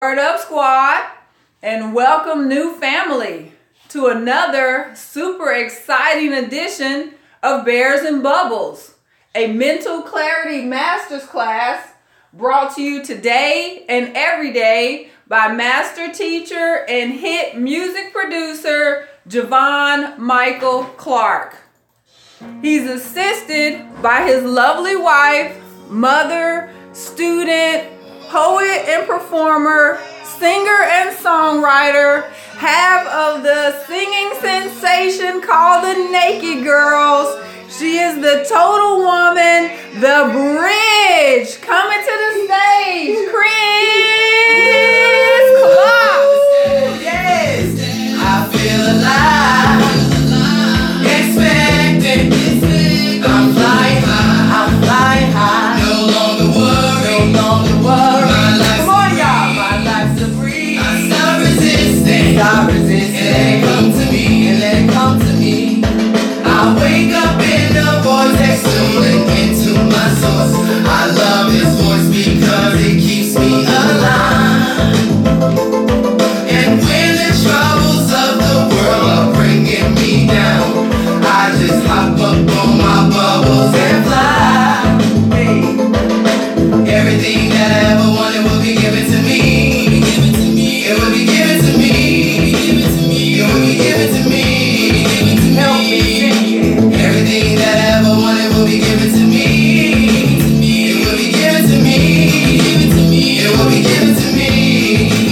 Word up, squad, and welcome new family to another super exciting edition of Bears and Bubbles, a mental clarity master's class brought to you today and every day by master teacher and hit music producer Javon Michael Clark. He's assisted by his lovely wife, mother, student, poet and performer, singer and songwriter, half of the singing sensation called the Naked Girls. She is the total woman, the bridge. Coming to the stage, Chris Clark. Yes. I feel alive, expecting. I'm flying high, I'm flying high. No longer worry, no longer worry. Come on, y'all. My life's a breeze. I stop resisting, and let it come to me, and let it come to me. I wake up in the vortex, tuning into my source. I love this voice because it keeps me alive. And when the troubles of the world are bringing me down, I just hop up on my bubbles and fly. Hey. Everything that I ever wanted will be given to me. It will be given to me. It will be given to me. Help me sing it. Everything that I ever wanted will be given to me. It will be given to me. It will be given to me.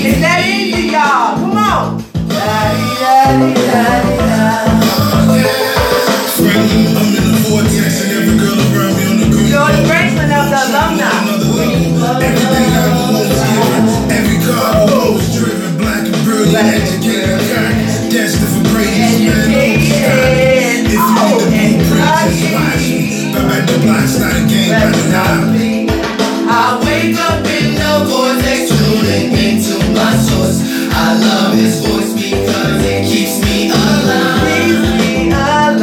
Is that easy, y'all? Come on. I'm in the vortex and every girl around me on the green. George Franklin of the alumni. Everything I was given, every car I was driven, black and brilliant, educated, kind, destined for greatness, man. If you need a blueprint, just watch me. Back the block's not a game, but a hobby. I wake up in the vortex, tuning into my source. I love his voice because it keeps me alive.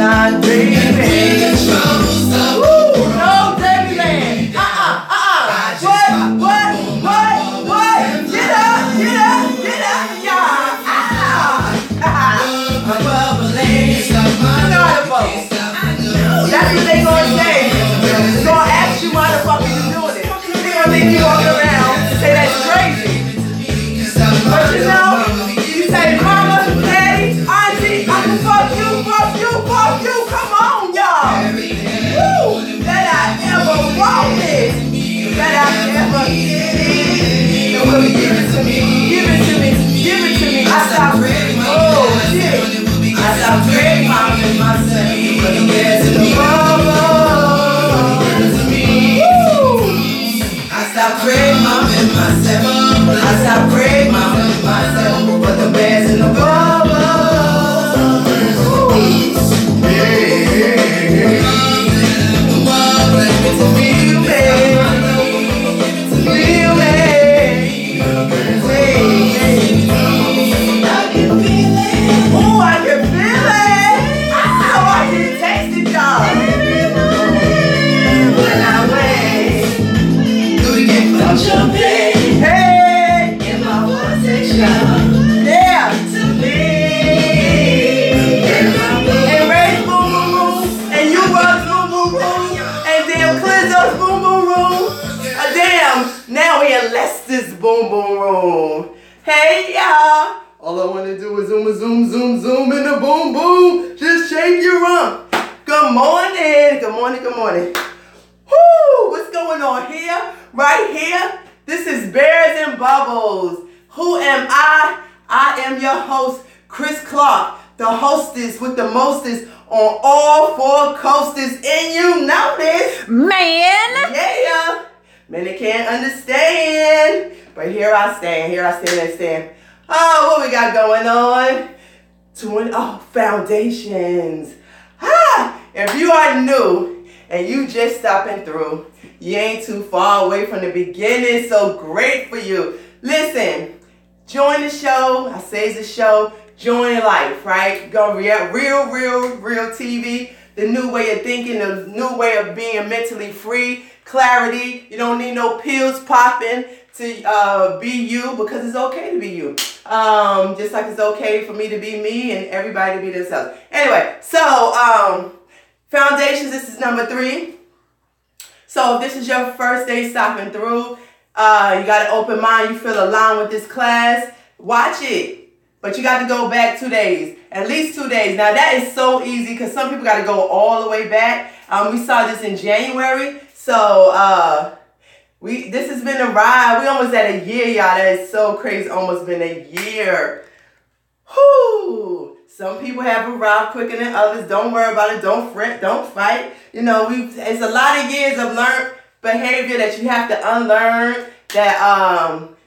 And when the troubles of the world, No, Debbie Land. I just hop up What? on my bubbles and Get fly. up, y'all. I'm bubbling, stop my You know how to love, bubble. can't stop my love. That's what they gonna say. They gonna ask you why the fuck you doing it. They gonna think you walking around and say that's crazy. But you know, you say mama, daddy, auntie, I can fuck you. Come on, y'all. Woo! That I ever wanted. That I ever needed. It will be given to me. Give it to me. I stop praying. Oh, shit. I stop praying, mom, and myself, but the bears in the I stop praying, mom, and myself. I stop praying, mom, and myself, but the bears in the bubble. Lester's Boom Boom Room. Hey y'all! All I want to do is zoom in the boom boom. Just shake your rump. Good morning. Whoo! What's going on here? Right here? This is Bears and Bubbles. Who am I? I am your host, Chris Clark, the hostess with the mostest on all four coasters. And you know this, Man! Yeah. Many can't understand, but here I stand. Oh, what we got going on? Foundations. If you are new and you just stopping through, you ain't too far away from the beginning, so great for you. Listen, join the show. I say it's a show. Join life, right? Go real TV. The new way of thinking, the new way of being mentally free. Clarity. You don't need no pills popping to be you, because it's okay to be you. Just like it's okay for me to be me and everybody to be themselves. Anyway, so foundations, this is number 3. So if this is your first day stopping through, you got an open mind, you feel aligned with this class, watch it. But you got to go back 2 days, at least 2 days. Now that is so easy because some people got to go all the way back. We saw this in January. So this has been a ride. We almost at a year, y'all. That is so crazy. Almost been a year. Whoo! Some people have arrived quicker than others. Don't worry about it. Don't fret. Don't fight. You know, it's a lot of years of learned behavior that you have to unlearn. That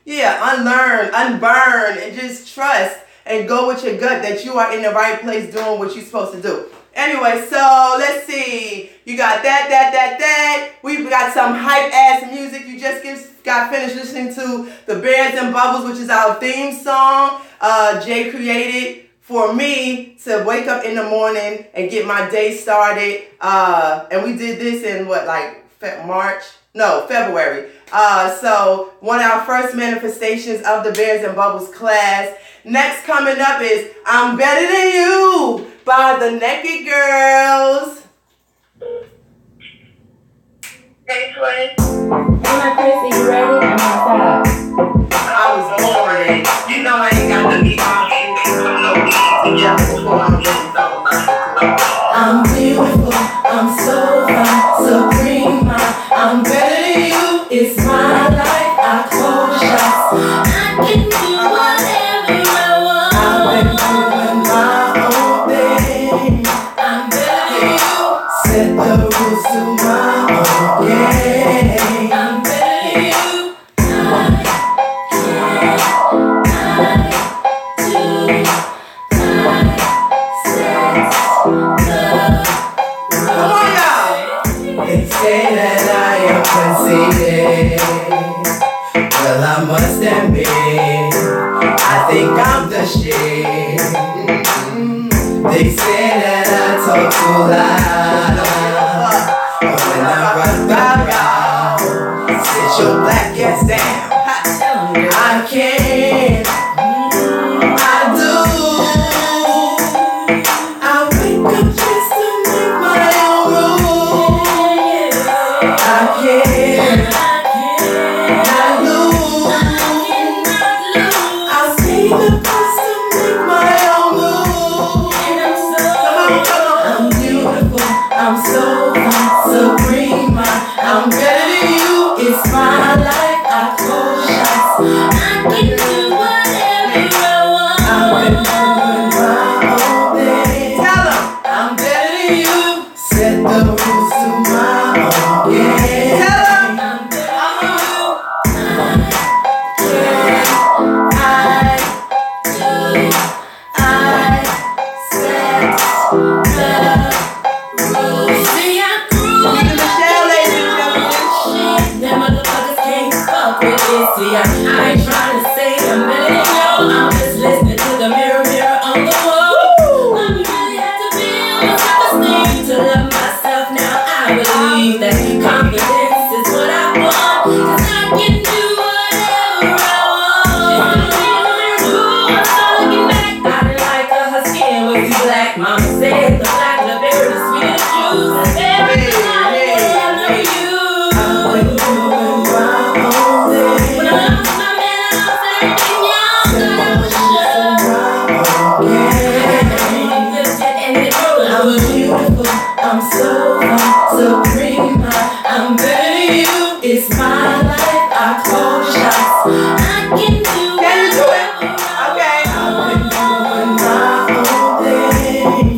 unlearn, unburn, and just trust and go with your gut that you are in the right place doing what you're supposed to do. Anyway, so let's see. You got that. We've got some hype ass music. You just got finished listening to the Bears and Bubbles, which is our theme song. Jay created for me to wake up in the morning and get my day started. And we did this in February. So one of our first manifestations of the Bears and Bubbles class. Next coming up is I'm Better Than You by the Naked Girls. Hey, Twin. Hey, my Chrissy, you ready? I'm outside. I was born ready. You know I ain't got to be all together before I'm ready. I'm beautiful, I'm so fine, supreme. I'm better than you. It's my life. I call the shots. I can do whatever I want. I've been doing my own thing. I'm better than you. Set the rules to my own game. I'm better than you. Come on, y'all. They say that I am conceited. Well, I must admit, I think I'm the shit. They say that I talk too loud, but when I rock the crowd, sit your black ass down. I can, I do. I wake up just to make my own rules. I can. The best to make my own move. I'm beautiful, I'm so fine, supreme. I'm better than you, it's my life. I call shots. I can do whatever I want. I've been doing my own thing. Tell them I'm better than you. Set the rules to my own game. Tell them I'm better than you. See, I ain't trying to say I'm better than you. I'm just listening to the mirror on the wall. I really have to build my self-esteem to love myself now. I believe that confidence is what I want, 'cause I can do whatever I want. I'm not looking back. I didn't like her skin was too black. Mama said the black the berry, the sweetest juice. Everybody will know you. I'm so supreme. I'm better than you. It's my life. I call shots. I can do it. Can you do it? Okay. I've been doing my own thing.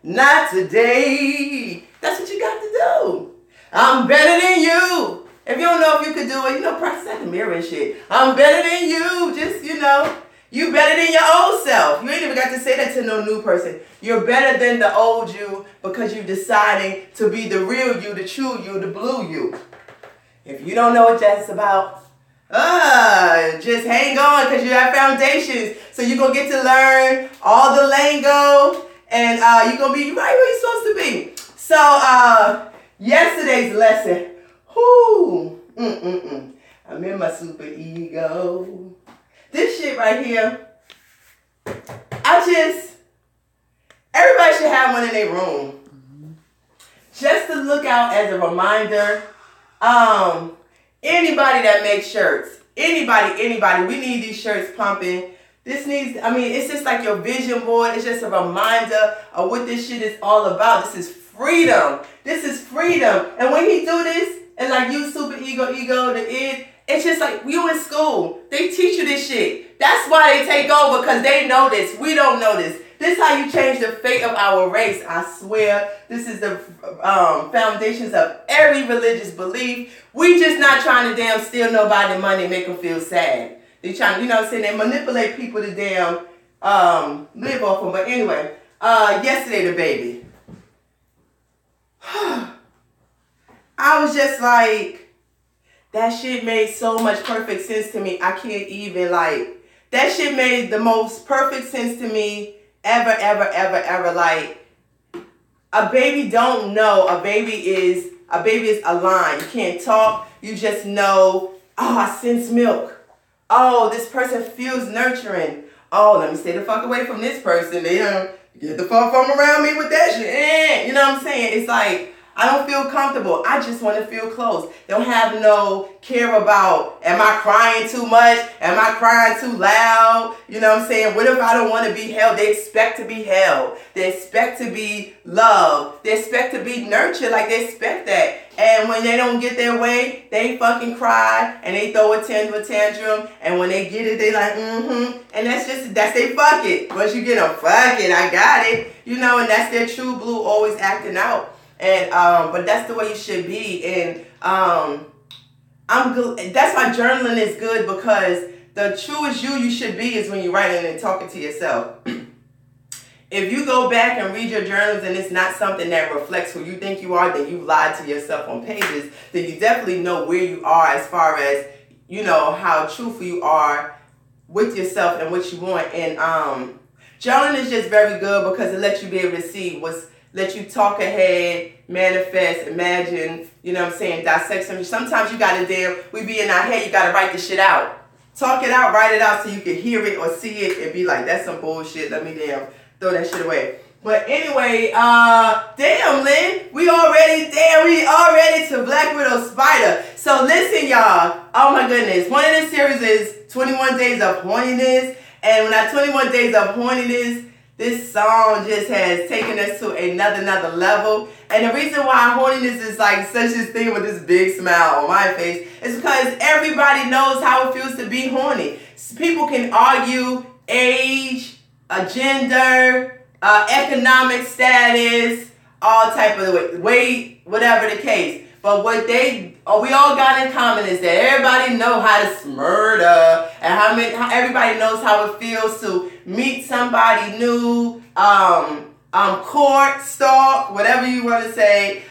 not today. That's what you got to do. I'm better than you. If you don't know if you could do it, practice at the mirror and shit. I'm better than you. Just, you better than your old self. You ain't even got to say that to no new person. You're better than the old you because you're deciding to be the real you, the true you, the blue you. If you don't know what that's about, just hang on because you have foundations. So you're going to get to learn all the lingo and you're going to be right where you're supposed to be. So yesterday's lesson, I'm in my super ego. This shit right here, everybody should have one in their room. Just to look out as a reminder. Anybody that makes shirts, anybody, we need these shirts pumping. It's just like your vision board. It's just a reminder of what this shit is all about. This is freedom. And when he do this, and like you super ego, it's just like you in school. They teach you this shit. That's why they take over, because they know this. We don't know this. This is how you change the fate of our race. I swear. This is the foundations of every religious belief. We just not trying to damn steal nobody money and make them feel sad. They trying, they manipulate people to damn live off them. But anyway, yesterday the baby. I was just like, that shit made so much perfect sense to me. I can't even that shit made the most perfect sense to me ever. Like, a baby don't know. A baby is a line. You can't talk. You just know, I sense milk. Oh, this person feels nurturing. Oh, let me stay the fuck away from this person. They get the fuck from around me with that shit. You know what I'm saying? It's like, I don't feel comfortable. I just want to feel close. They don't have no care about, am I crying too much? Am I crying too loud? You know what I'm saying? What if I don't want to be held? They expect to be held. They expect to be loved. They expect to be nurtured. Like, they expect that. And when they don't get their way, they fucking cry and they throw a tantrum. And when they get it, they like, And that's they fuck it. Once you get them, fuck it, I got it. And that's their true blue, always acting out. And but that's the way you should be. And I'm good. That's why journaling is good, because the truest you should be is when you're writing and talking to yourself. If you go back and read your journals and it's not something that reflects who you think you are, then you lied to yourself on pages, then you definitely know where you are as far as, how truthful you are with yourself and what you want. And journaling is just very good because it lets you be able to see let you talk ahead, manifest, imagine, dissect something. Sometimes you gotta we be in our head, you gotta write the shit out. Talk it out, write it out so you can hear it or see it and be like, that's some bullshit, let me throw that shit away. But anyway, damn, Lynn, we already to Black Widow Spider. So listen, y'all, oh my goodness, one of the series is 21 Days of Horniness, and when that 21 Days of Horniness, this song just has taken us to another level. And the reason why horniness is like such this thing with this big smile on my face is because everybody knows how it feels to be horny. People can argue age, gender, economic status, all type of weight, whatever the case. But what we all got in common is that everybody know how to smurder, and how everybody knows how it feels to meet somebody new, court, stalk, whatever you want to say.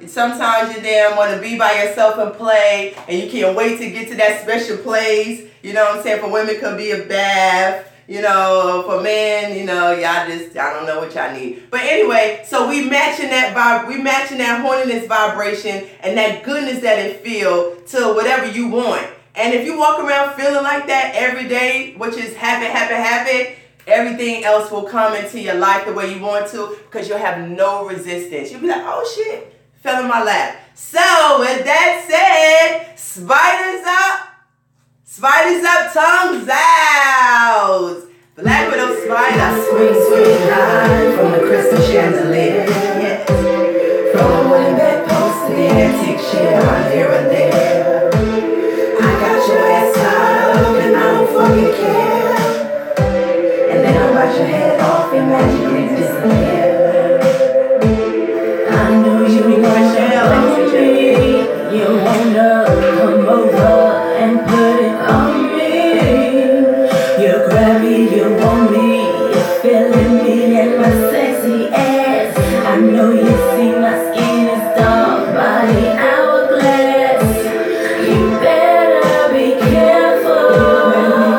Sometimes you damn want to be by yourself and play, and you can't wait to get to that special place. You know what I'm saying? For women, it could be a bath. For men, y'all don't know what y'all need. But anyway, so we matching that horniness vibration and that goodness that it feel to whatever you want. And if you walk around feeling like that every day, which is happy, everything else will come into your life the way you want to, because you'll have no resistance. You'll be like, oh shit, fell in my lap. So with that said, spiders up, tongues out. Black Widow Spider. Swing high from the crystal chandelier. Yes. From the wooden bedpost to the antique chair here and there. I got your ass up and I don't fucking care. And then I wash your head off and magically disappear. You grab me, you want me, you're feeling me and my sexy ass. I know you see my skin is dark, body hourglass. You better be careful.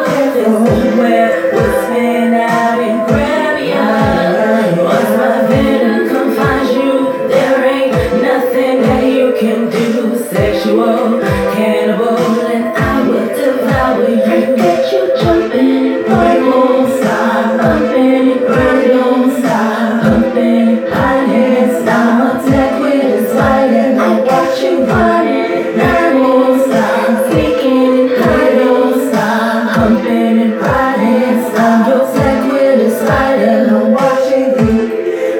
This is where we'll spin out and grab ya. Once my venom confines you, there ain't nothing that you can do. Sexual cannibal, and I will devour you. Get you jumping, boy, won't stop. Bumping and grinding, don't stop. Pumping and hiding, stop. Attack with a slide, and I got you running. I won't stop. Sneaking and hiding, don't stop. Pumping and riding, stop. Your attack with a slide, and I'm watching you.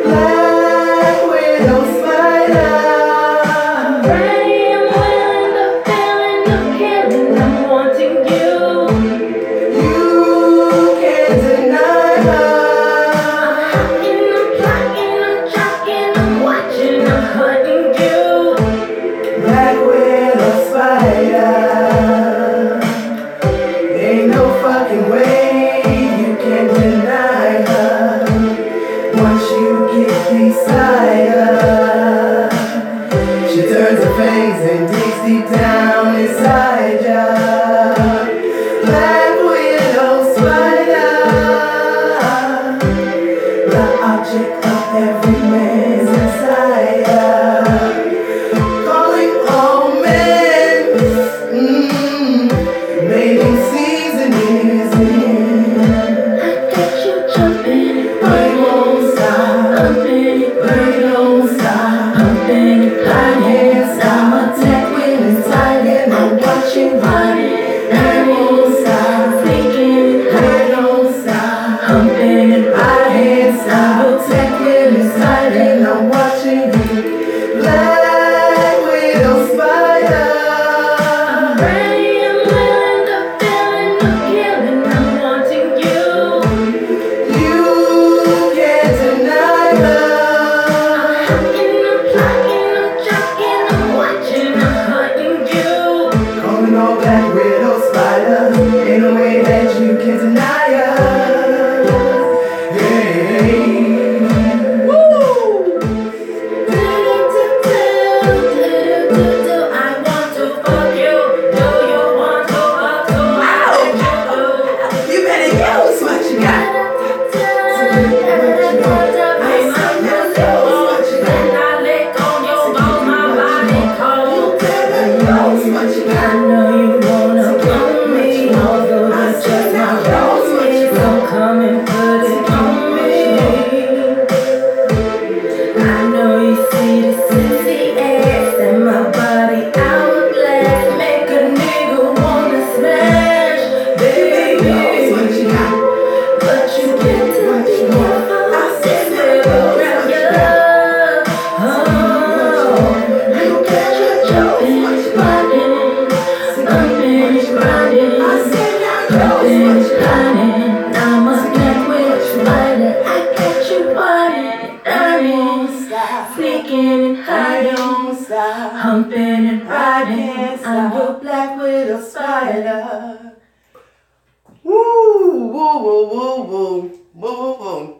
Black widow spider. I'm ready, I'm willing, the feeling of killing, I'm wanting you. You can't deny her. I'm plotting, I'm tracking, I'm watching, I'm hunting you. Black widow spider. Ain't no fucking way you can deny her. Once you get beside her, she turns her fangs and digs deep down inside ya. Black widow spider, the object of every man's desire. Calling all men, mating season is in. I got you jumping, They won't stop, bumping, they don't stop. pumping, hiding, I'm attack with inside and I'm watching running. They won't stop, sneaking, they don't stop. humping and I can't stop, attack with inside and I'm watching you. Black widow spider. ready, I'm willing, the feeling of killing, I'm wanting you. You can't deny her. I'm plotting, I'm tracking, I'm watching, I'm hunting you. Calling all black widow spider. Ain't no way that you can deny her. Hey. Woo! I want to fuck you. Do you want to fuck too? You better yell us what you got. Come and put it on me. I know you see the sexy ass and my body hourglass. Make a nigga wanna smash, baby. But you get to be careful. I said we'll grab you. Oh, I got you jumping, riding, bumping, grinding, pumping, hiding. I'm a black witch spider. I got you riding, riding, sneaking and hiding, humping and riding. I'm your black widow spider. Woo, woo, woo, woo, woo, woo, woo.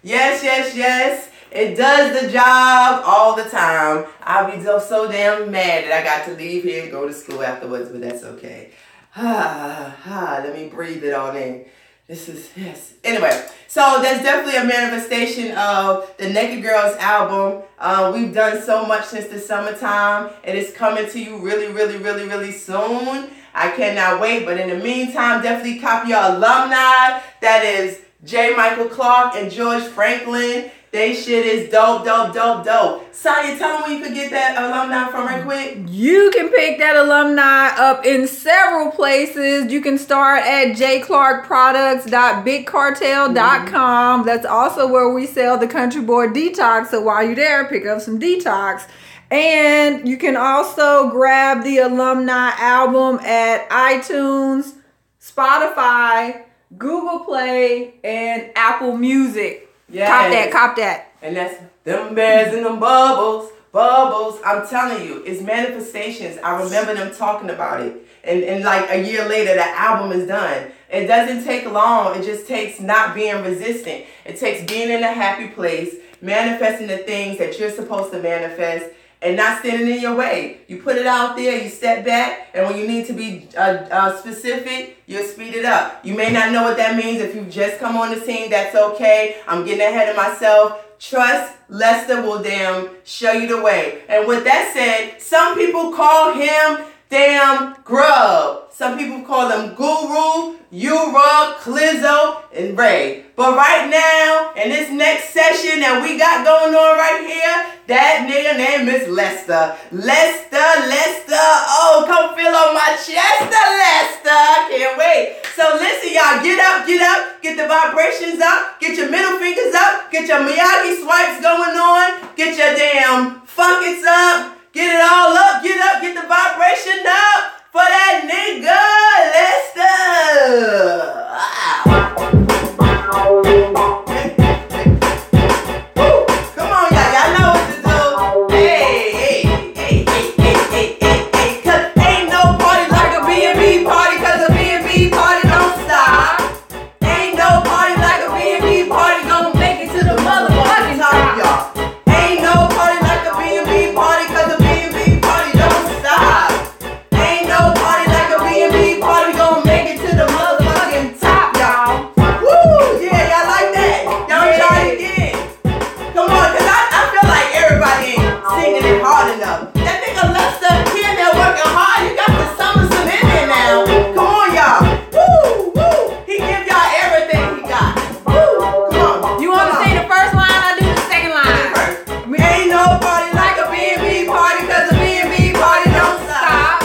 Yes, yes, yes. It does the job all the time. I'll be so damn mad that I got to leave here and go to school afterwards, but that's okay. Let me breathe it all in. This is, yes. Anyway, so that's definitely a manifestation of the Naked Girls album. We've done so much since the summertime. It is coming to you really, really, really, really soon. I cannot wait. But in the meantime, definitely copy your alumni. That is J. Michael Clark and George Franklin. They shit is dope, dope, dope, dope. Sonya, tell them where you could get that alumni from right quick. You can pick that alumni up in several places. You can start at jclarkproducts.bigcartel.com. That's also where we sell the Country Boy Detox. So while you're there, pick up some detox. And you can also grab the alumni album at iTunes, Spotify, Google Play, and Apple Music. Yes. Cop that. And that's them bears and them bubbles. I'm telling you, it's manifestations. I remember them talking about it. And like a year later, the album is done. It doesn't take long. It just takes not being resistant. It takes being in a happy place, manifesting the things that you're supposed to manifest, and not standing in your way. You put it out there, you step back, and when you need to be specific, you speed it up. You may not know what that means. If you've just come on the scene, that's okay. I'm getting ahead of myself. Trust, Lester will damn show you the way. And with that said, some people call him damn Grub. Some people call him Guru, Ura, Clizzo, and Ray. But right now, in this next session that we got going on right here, that nigga name is Lester. Lester. Oh, come feel on my chest, Lester. I can't wait. So listen, y'all, get up, get the vibrations up, get your middle fingers up, get your Miyagi swipes going on, get your damn fuckets up, get it all up, get the vibration up for that nigga, Lester. Woo. Come on, y'all know what to do. Hey, cause ain't no party like a B&B party, cause a B&B party don't stop. Ain't no party like a B&B party, gonna make it to the motherfucking top, y'all. Ain't no party like a B&B party, cause a B&B party don't stop. Ain't no party like a B&B party, gonna make it to the motherfucking top, y'all. Woo, yeah, y'all like that? Y'all try it again. Come on, cause I feel like everybody ain't singing it hard enough. That nigga Lester, he in there working hard. You got the summers in there now. Come on, y'all. Woo. He give y'all everything he got. Woo, come on. You want to say the first line? I do the second line. Ain't no party like a B&B party, cause a B&B party don't stop.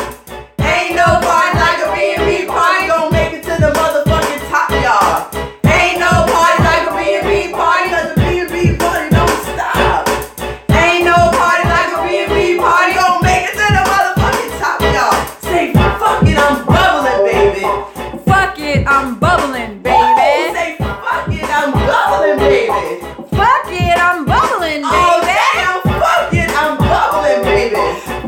Ain't no party like a B&B party, gonna make it to the motherfucking top, y'all. Ain't no party like a B&B party, cause a B&B party don't stop. Ain't no party like a B&B party, gonna make it to the motherfucking top, y'all. Say, fuck it, I'm bubbling, baby. Fuck it, I'm bubbling, Woo, baby. say, fuck it, I'm bubbling, baby. Fuck it, I'm bubbling, Oh, baby. damn, fuck it, I'm bubbling, baby.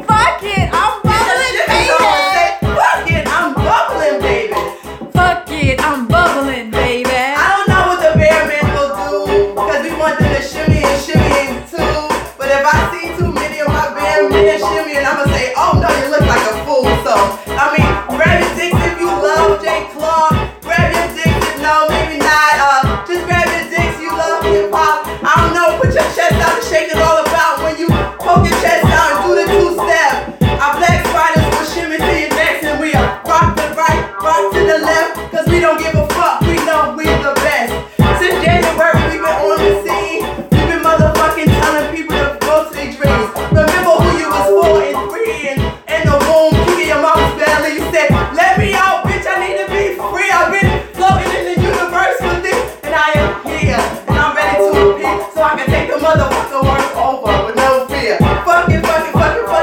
Fuck it, I'm bubbling, baby. Fuck it, I'm bubbling, baby. Fuck it, I'm bubbling, baby. I don't know what the bear men will do, because we want them to shimmy too. But if I see too many of my bear men shimmying, I'm going to say, oh no, you look like a fool. So, I mean, grab your dicks if you love J. Clark. Grab your dicks if no, maybe not. Just grab your dicks, you love hip-hop. I don't know, put your chest out and shake it all about. When you poke your chest out and do the two-step. Our black spiders will shimmy to your necks, and we rock the right, rock to the left, cause we don't give a fuck, we know we're the best. Since January we've been on the scene, we've been motherfucking telling people to go to their dreams. Remember who you was for and free in the womb, kicking your mom's belly. You said, let me out, bitch, I need to be free. I've been floating in the universe with this, and I am here, and I'm ready to repeat, so I can take the motherfucker work over with no fear. Fuck it,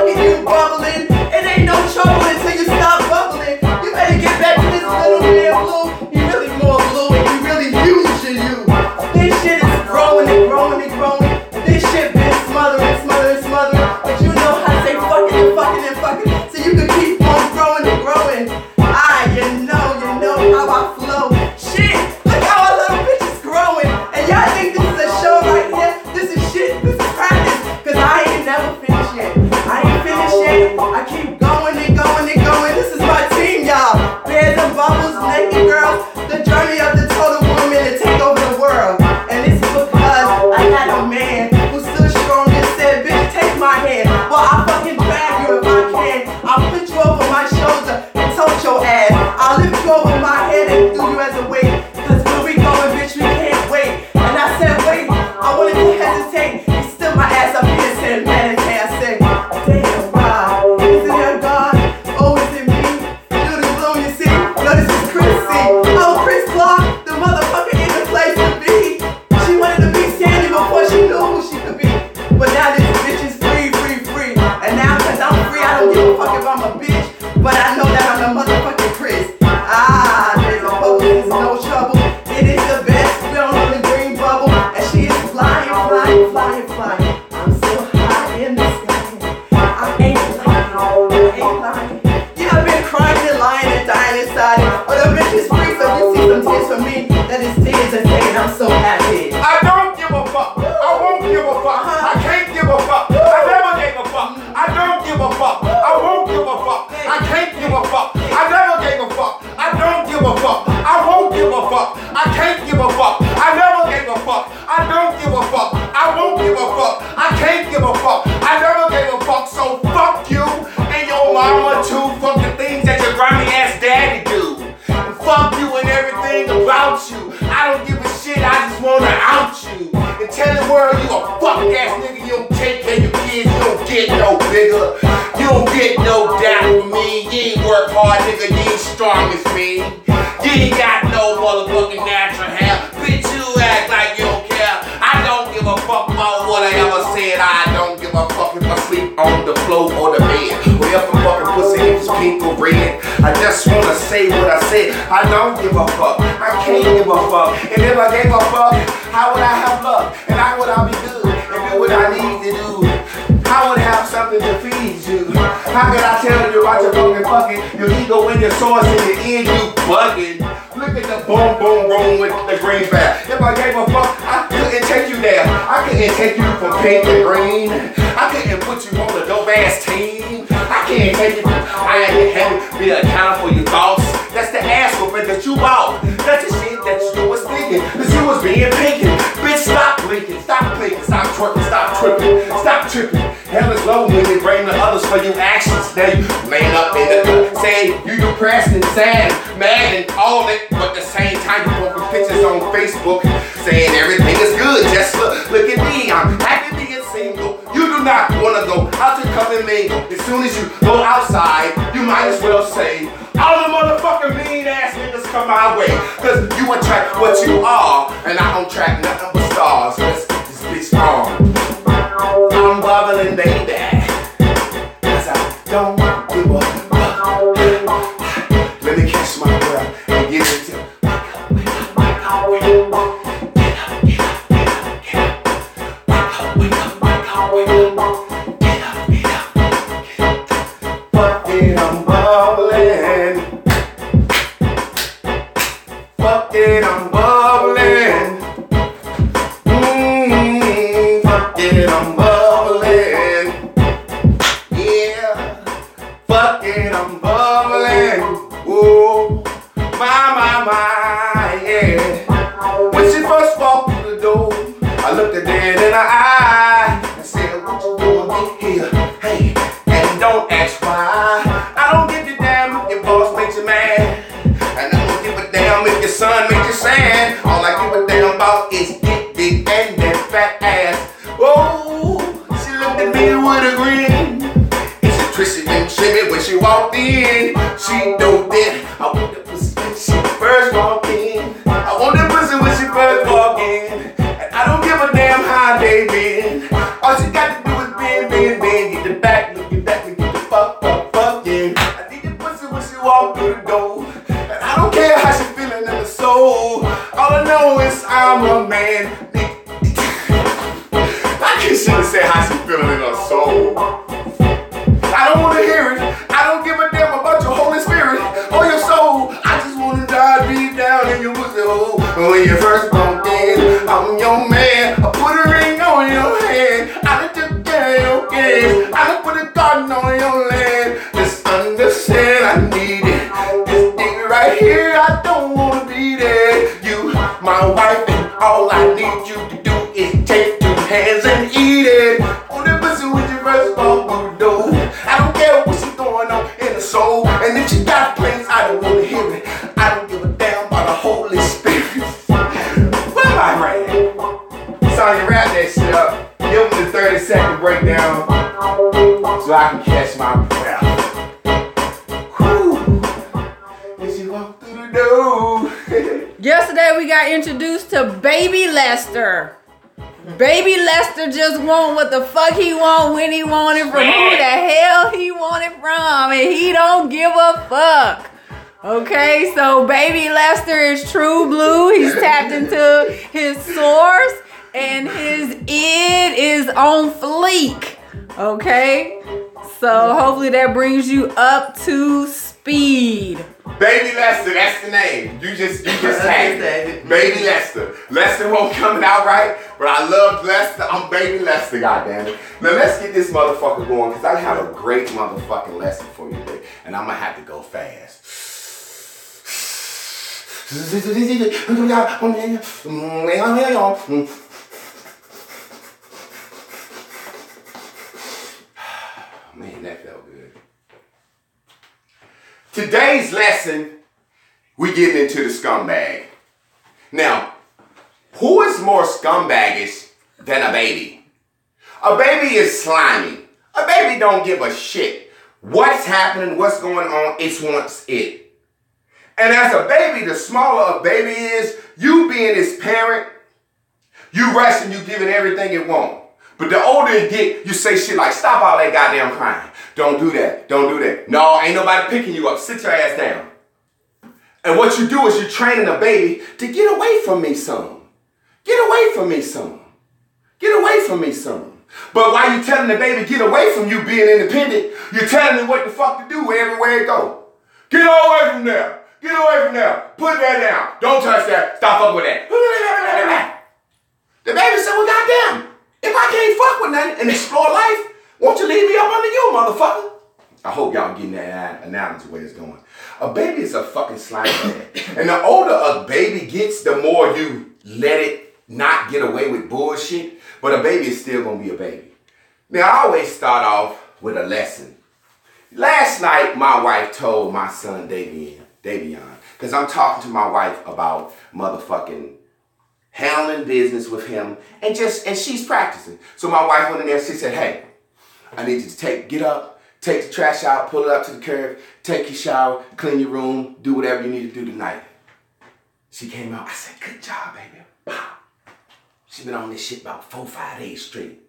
you bubbling. It ain't no trouble until you stop bubbling. You better get back to this little man blue. You really more blue and you really using you. This shit is growing and growing and growing. This shit been smothering. But you know how to say fucking so you can keep on growing and growing. You know how I flow. Shit, look how our little bitch is growing. And y'all think this is a show right here? This is shit, this is practice. Cause I ain't never finished yet. I keep going and going and going. This is my team, y'all. Bears and bubbles, naked girls. The journey of the total woman to take over the world. And this is because I had a man who stood strong and said, bitch, take my hand. Well, I'll fucking grab you if I can. I'll put you over my shoulder and tote your ass. I'll lift you over my head and do you as a weight. Cause when we going, bitch, we can't wait. And I said, wait, I wanted to hesitate. He stood my ass up here and said, meditate. I said, damn. Is it your God? Oh, is it me? Do the bloom, you see? No, this is Chrissy. Oh, Chris Clark, the motherfucker in the place to be. She wanted to be Sandy before she knew who she could be. But now this bitch is free. And now cause I'm free, I don't give a fuck if I'm a bitch. But I know that I'm the motherfucking Chris. There's a bubble, there's no trouble. It is the best, we don't know the green bubble. And she is flying. I'm so high in the sky. I ain't lying. Yeah, I've been crying and lying and dying inside it. But the bitch is free, so you tears for me. That is tears that saying I'm so happy. I don't give a fuck. I won't give a fuck. I can't give a fuck. I never gave a fuck. I don't give a fuck. I won't give a fuck. I can't give a fuck. I never gave a fuck. I don't give a fuck. I won't give a fuck. I can't give a fuck. I never gave a fuck. I don't give a fuck. I won't give a fuck. I can't give a fuck. I never gave a fuck. So fuck you and your mama too. Fuck the things that your grimy ass daddy do. And fuck you and everything about you. I don't give a shit. I just wanna out you and tell the world you a fuck ass nigga. You don't take care of your kids. You don't get no bigger. You don't get no doubt with me. You ain't work hard, nigga. You ain't strong as me. You ain't got no motherfucking natural hair. Bitch, you act like you don't care. I don't give a fuck about what I ever said. I don't give a fuck if I sleep on the floor or the bed. Or if a fucking pussy is pink or red. I just wanna say what I said. I don't give a fuck. I can't give a fuck. And if I gave a fuck, how would I have love? And how would I be good? And do what I need to do? I would have something to feed you. How could I tell you about your fucking your ego and your source in the end you bugging? Look at the boom boom room with the greenback. If I gave a fuck, I couldn't take you there. I couldn't take you from pink to green. I couldn't put you on a dope ass team. I can't take you from I ain't having be accountable for your thoughts. That's the ass whooping that you bought. That's the shit that you was thinking. Cause you was being pinking. Bitch, stop blinking, stop blinking, stop twerking, stop tripping, stop tripping. Hell is low when you blame the others for your actions. Now you laying up in the gut, saying you depressed and sad, mad and all that, but at the same time you posting pictures on Facebook saying everything is good. Just look at me, I'm happy being single. You do not want to go out to come and mingle. As soon as you go outside, you might as well say all the motherfucking mean ass niggas come my way. Cause you attract what you are, and I don't track nothing but stars. So let's get this bitch on. I'm bubbling, baby, cause I don't give a fuck. Let me catch my breath and get it to fuck it, I'm bubbling. Fuck it, I'm bubbling. Fuck it, I'm bubbling. Yeah. Fuck it, I'm bubbling. Whoa. My, yeah. When she first walked through the door, I looked her dead in the eye and said, what you doing here? Hey, and don't ask why. I don't give a damn if your boss makes you mad. And I don't give a damn if your son makes you sad. All I give a damn about is get big and that fat ass. Oh, she looked at me with a grin. And she twisted and shimmy when she walked in. She know that I want the pussy when she first walked in. I want the pussy when she first walked in. And I don't give a damn how they been. All she got to do is bend. Get the back, look at that, and get the fucking. I need the pussy when she walked through the door. And I don't care how she feeling in the soul. All I know is I'm a man. I shouldn't say how she feeling in her soul. I don't want to hear it. I don't give a damn about your Holy Spirit or your soul. I just want to dive deep down in your pussy hole. When you first walked in, I'm your man. I put a ring on your hand. I done took care of your kids. I done put a garden on your land. Just understand I need it. This thing right here, I don't want to be there. You, my wife, and all I need you to do is take 2 hands and eat it. On the pussy when you first walk through the door. I don't care what's going on in the soul. And if you got plans, I don't want to hear it. I don't give a damn about the Holy Spirit. What am I writing? Sonya, wrap that shit up. Give them the 30-second breakdown so I can catch my breath. Whew. As you walk through the door. Yesterday we got introduced to Baby Lester. Baby Lester just want what the fuck he want when he want it from who the hell he want it from, and he don't give a fuck. Okay, so Baby Lester is true blue. He's tapped into his source, and his id is on fleek. Okay, so hopefully that brings you up to speed. speed. Baby Lester, that's the name. You just tagged it. Baby Lester. Lester won't coming out right, but I love Lester. I'm Baby Lester, goddammit. Now let's get this motherfucker going, because I have a great motherfucking lesson for you today, and I'm gonna have to go fast. Man, that felt good. Today's lesson, we get into the scumbag. Now, who is more scumbaggish than a baby? A baby is slimy. A baby don't give a shit. What's happening, what's going on, it wants it. And as a baby, the smaller a baby is, you being his parent, you rushing, you giving everything it wants. But the older it get, you say shit like, stop all that goddamn crying. Don't do that. Don't do that. No, ain't nobody picking you up. Sit your ass down. And what you do is you're training a baby to get away from me some. Get away from me some. Get away from me some. But while you telling the baby get away from you being independent, you're telling him what the fuck to do everywhere it go. Get away from there. Get away from there. Put that down. Don't touch that. Stop fucking with that. The baby said, well, goddamn. If I can't fuck with nothing and explore life, won't you leave me up under you, motherfucker? I hope y'all getting that analogy where it's going. A baby is a fucking slimy man. And the older a baby gets, the more you let it not get away with bullshit. But a baby is still gonna be a baby. Now, I always start off with a lesson. Last night, my wife told my son, Davion, because I'm talking to my wife about motherfucking handling business with him, and she's practicing. So my wife went in there, she said, hey, I need you to get up, take the trash out, pull it up to the curb, take your shower, clean your room, do whatever you need to do tonight. She came out, I said, good job, baby. Pow. She been on this shit about 4-5 days straight.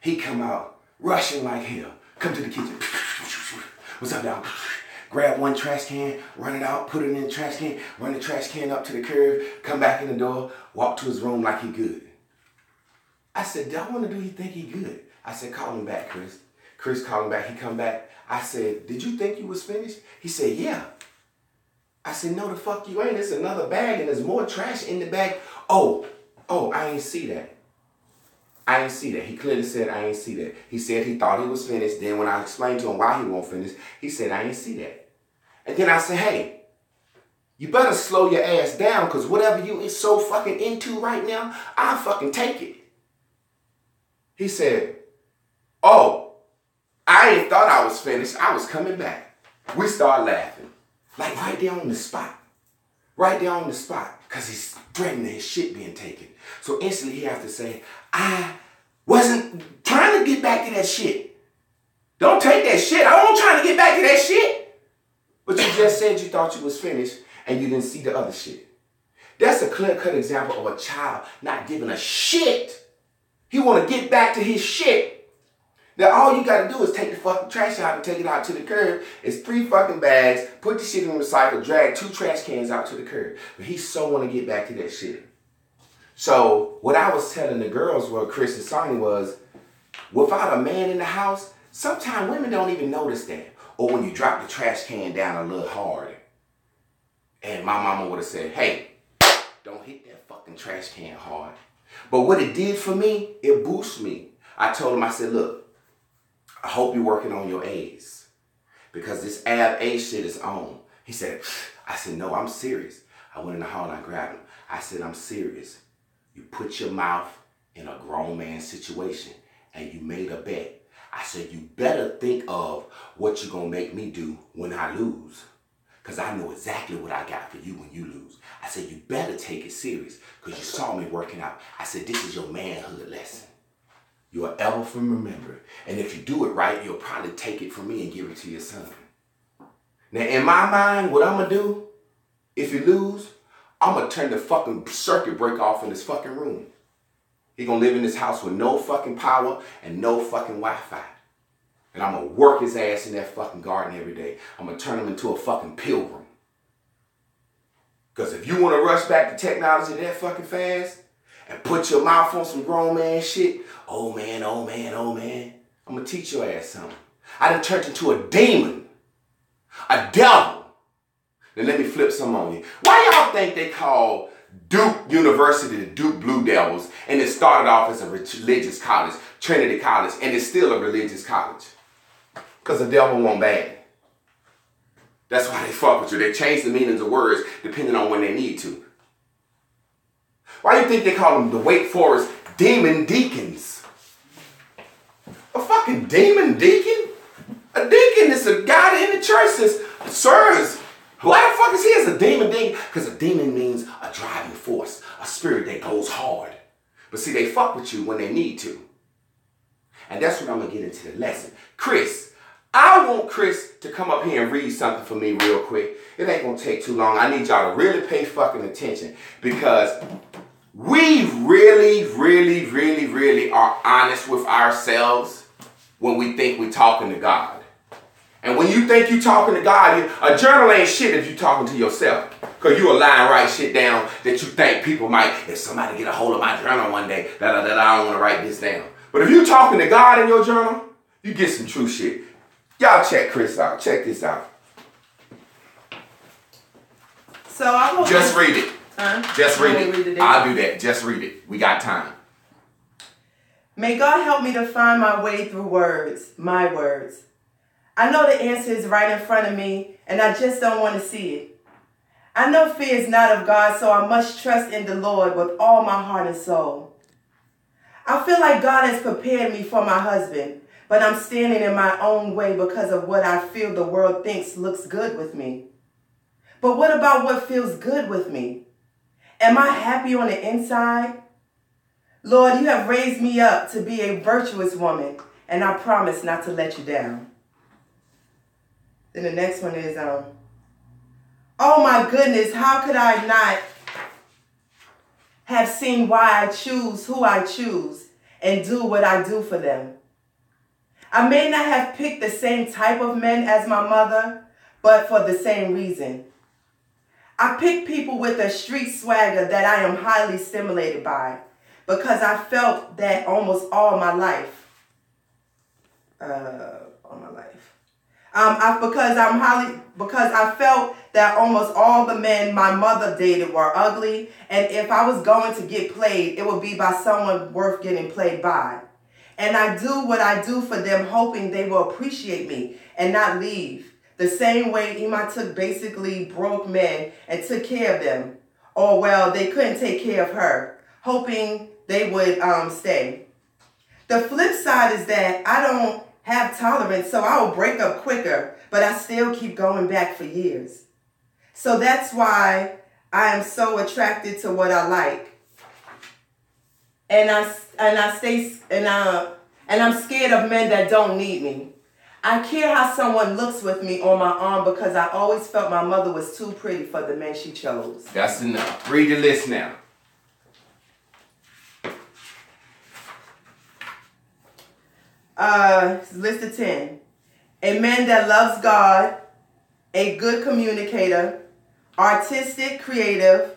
He come out, rushing like hell, come to the kitchen. What's up, dog? Grab one trash can, run it out, put it in the trash can, run the trash can up to the curb, come back in the door, walk to his room like he good. I said, I want to do you think he good? I said, call him back, Chris. Chris called him back, he come back. I said, did you think you was finished? He said, yeah. I said, no, the fuck you ain't. There's another bag and there's more trash in the bag. Oh, I ain't see that. I ain't see that. He clearly said, I ain't see that. He said he thought he was finished. Then when I explained to him why he won't finish, he said, I ain't see that. And then I said, hey, you better slow your ass down, because whatever you is so fucking into right now, I'll fucking take it. He said, oh, I ain't thought I was finished. I was coming back. We started laughing. Like right there on the spot. Right there on the spot. Because he's threatening his shit being taken. So instantly he has to say, I wasn't trying to get back to that shit. Don't take that shit. I wasn't trying to get back to that shit. But you just said you thought you was finished and you didn't see the other shit. That's a clear-cut example of a child not giving a shit. He want to get back to his shit. Now all you got to do is take the fucking trash out and take it out to the curb. It's 3 fucking bags, put the shit in the recycle, drag 2 trash cans out to the curb. But he so want to get back to that shit. So what I was telling the girls, well, Chris and Sonny, was without a man in the house, sometimes women don't even notice that. Or when you drop the trash can down a little hard. And my mama would have said, hey, don't hit that fucking trash can hard. But what it did for me, it boosted me. I told him, I said, look, I hope you're working on your A's. Because this A shit is on. He said, I said, no, I'm serious. I went in the hall and I grabbed him. I said, I'm serious. You put your mouth in a grown man situation and you made a bet. I said, you better think of what you're going to make me do when I lose. Because I know exactly what I got for you when you lose. I said, you better take it serious because you saw me working out. I said, this is your manhood lesson. You'll ever remember. And if you do it right, you'll probably take it from me and give it to your son. Now, in my mind, what I'm going to do, if you lose, I'm going to turn the fucking circuit breaker off in this fucking room. He gonna live in this house with no fucking power and no fucking Wi-Fi. And I'm gonna work his ass in that fucking garden every day. I'm gonna turn him into a fucking pilgrim. Because if you wanna rush back to technology that fucking fast and put your mouth on some grown man shit, oh man, I'm gonna teach your ass something. I done turned into a demon, a devil, Then let me flip some on you. Why y'all think they call Duke University the Duke Blue Devils, and it started off as a religious college, Trinity College, and it's still a religious college? Because the devil won't bad. That's why they fuck with you. They change the meanings of words depending on when they need to. Why do you think they call them the Wake Forest Demon Deacons? A fucking demon deacon? A deacon is a guy in the church that serves. Why the fuck is he as a demon deacon? Because a demon means a driving force, a spirit that goes hard. But see, they fuck with you when they need to. And that's when I'm going to get into the lesson. Chris, I want Chris to come up here and read something for me real quick. It ain't going to take too long. I need y'all to really pay fucking attention, because we really are honest with ourselves when we think we're talking to God. And when you think you're talking to God, a journal ain't shit if you're talking to yourself. Because you a lie and write shit down that you think people might, if somebody get a hold of my journal one day, I don't want to write this down. But if you're talking to God in your journal, you get some true shit. Y'all check Chris out. Check this out. So I just read it. Just read it. I'll do that. Just read it. We got time. May God help me to find my way through words, my words. I know the answer is right in front of me, and I just don't want to see it. I know fear is not of God, so I must trust in the Lord with all my heart and soul. I feel like God has prepared me for my husband, but I'm standing in my own way because of what I feel the world thinks looks good with me. But what about what feels good with me? Am I happy on the inside? Lord, you have raised me up to be a virtuous woman, and I promise not to let you down. Then the next one is, oh my goodness, how could I not have seen why I choose who I choose and do what I do for them? I may not have picked the same type of men as my mother, but for the same reason. I pick people with a street swagger that I am highly stimulated by, because I felt that almost all my life. Because I felt that almost all the men my mother dated were ugly, and if I was going to get played, it would be by someone worth getting played by. And I do what I do for them, hoping they will appreciate me and not leave. The same way Ima took basically broke men and took care of them. Or well, they couldn't take care of her, hoping they would stay. The flip side is that I don't have tolerance, so I will break up quicker, but I still keep going back for years. So that's why I am so attracted to what I like. And I'm scared of men that don't need me. I care how someone looks with me on my arm, because I always felt my mother was too pretty for the men she chose. That's enough. Read the list now. List of 10. A man that loves God, a good communicator, artistic, creative,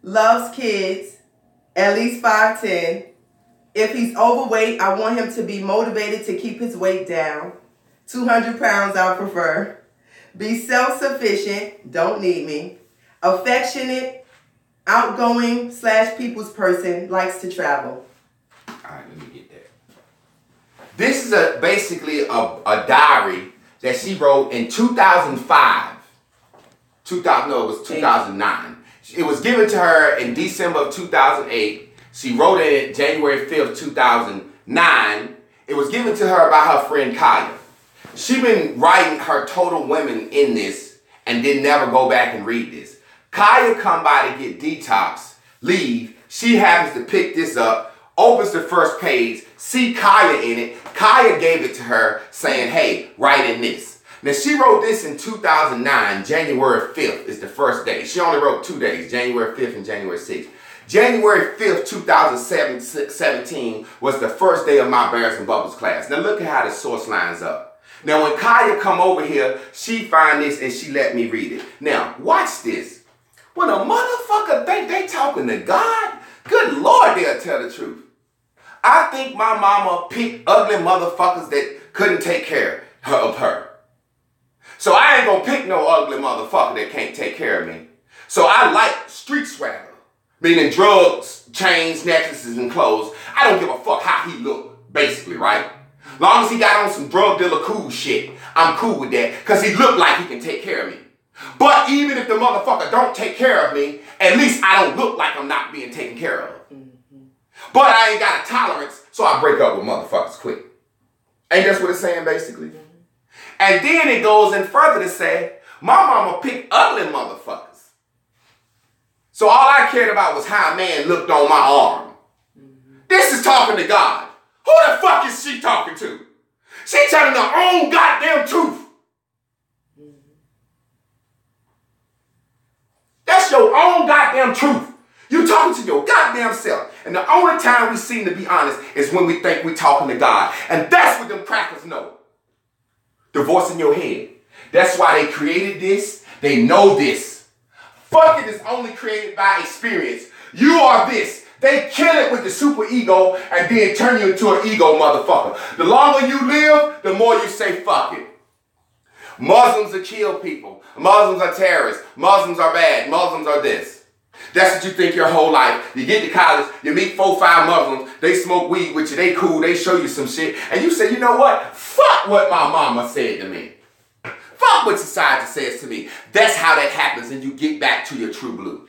loves kids, at least 5'10". If he's overweight, I want him to be motivated to keep his weight down. 200 pounds I prefer. Be self-sufficient, don't need me. Affectionate, outgoing / people's person, likes to travel. All right, let me get that. This is basically a diary that she wrote in 2005. It was 2009. It was given to her in December of 2008. She wrote it January 5th, 2009. It was given to her by her friend Kaya. She been writing her total women in this and didn't never go back and read this. Kaya come by to get detox, leave. She happens to pick this up, opens the first page, see Kaya in it. Kaya gave it to her saying, hey, write in this. Now she wrote this in 2009, January 5th is the first day. She only wrote 2 days, January 5th and January 6th. January 5th, 2017 was the first day of my Bears and Bubbles class. Now look at how the source lines up. Now when Kaya come over here, she find this and she let me read it. Now watch this. When a motherfucker think they talking to God, good Lord, they'll tell the truth. I think my mama picked ugly motherfuckers that couldn't take care of her. So I ain't gonna pick no ugly motherfucker that can't take care of me. So I like street swagger, meaning drugs, chains, necklaces, and clothes. I don't give a fuck how he look, basically, right? Long as he got on some drug dealer cool shit, I'm cool with that, because he look like he can take care of me. But even if the motherfucker don't take care of me, at least I don't look like I'm not being taken care of. But I ain't got a tolerance, so I break up with motherfuckers quick. Ain't that's what it's saying, basically? And then it goes in further to say, my mama picked ugly motherfuckers. So all I cared about was how a man looked on my arm. This is talking to God. Who the fuck is she talking to? She telling her own goddamn truth. That's your own goddamn truth. You talking to your goddamn self. And the only time we seem to be honest is when we think we talking to God. And that's what them crackers know. The voice in your head. That's why they created this. They know this. Fucking is only created by experience. You are this. They kill it with the super ego and then turn you into an ego motherfucker. The longer you live, the more you say fuck it. Muslims are kill people. Muslims are terrorists. Muslims are bad. Muslims are this. That's what you think your whole life. You get to college, you meet 4 or 5 Muslims, they smoke weed with you, they cool, they show you some shit, and you say, you know what? Fuck what my mama said to me. Fuck what society says to me. That's how that happens and you get back to your true blue.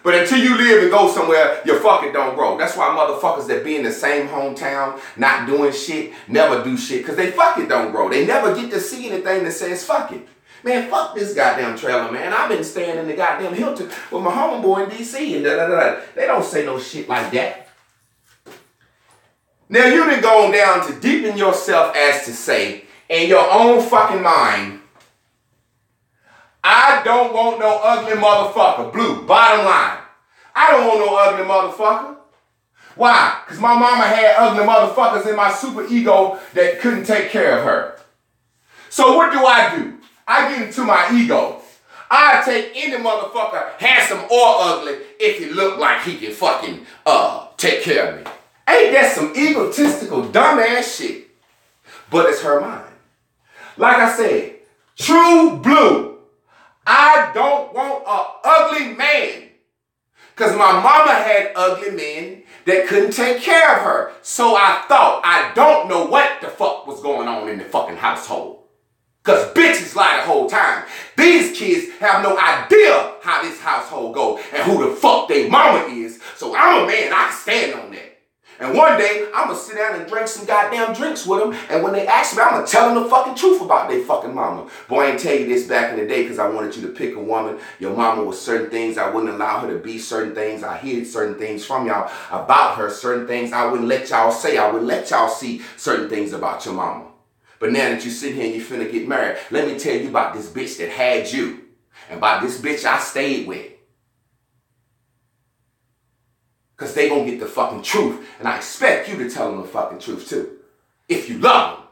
But until you live and go somewhere, your fucking don't grow. That's why motherfuckers that be in the same hometown, not doing shit, never do shit, because they fucking don't grow. They never get to see anything that says fuck it. Man, fuck this goddamn trailer, man. I've been staying in the goddamn Hilton with my homeboy in D.C. and da-da-da-da. They don't say no shit like that. Now, you done gone down to deepen yourself as to say, in your own fucking mind, I don't want no ugly motherfucker. Blue, bottom line. I don't want no ugly motherfucker. Why? Because my mama had ugly motherfuckers in my super ego that couldn't take care of her. So what do? I get into my ego. I take any motherfucker, handsome or ugly, if he look like he can fucking take care of me. Ain't that some egotistical dumbass shit? But it's her mind. Like I said, true blue. I don't want an ugly man. Because my mama had ugly men that couldn't take care of her. So I thought, I don't know what the fuck was going on in the fucking household. Because bitches lie the whole time. These kids have no idea how this household goes and who the fuck they mama is. So I'm a man, I can stand on that. And one day, I'm going to sit down and drink some goddamn drinks with them. And when they ask me, I'm going to tell them the fucking truth about their fucking mama. Boy, I ain't tell you this back in the day because I wanted you to pick a woman. Your mama was certain things. I wouldn't allow her to be certain things. I hid certain things from y'all about her. Certain things I wouldn't let y'all say. I wouldn't let y'all see certain things about your mama. But now that you sit here and you finna get married, let me tell you about this bitch that had you. And about this bitch I stayed with. Because they gonna get the fucking truth. And I expect you to tell them the fucking truth too. If you love them.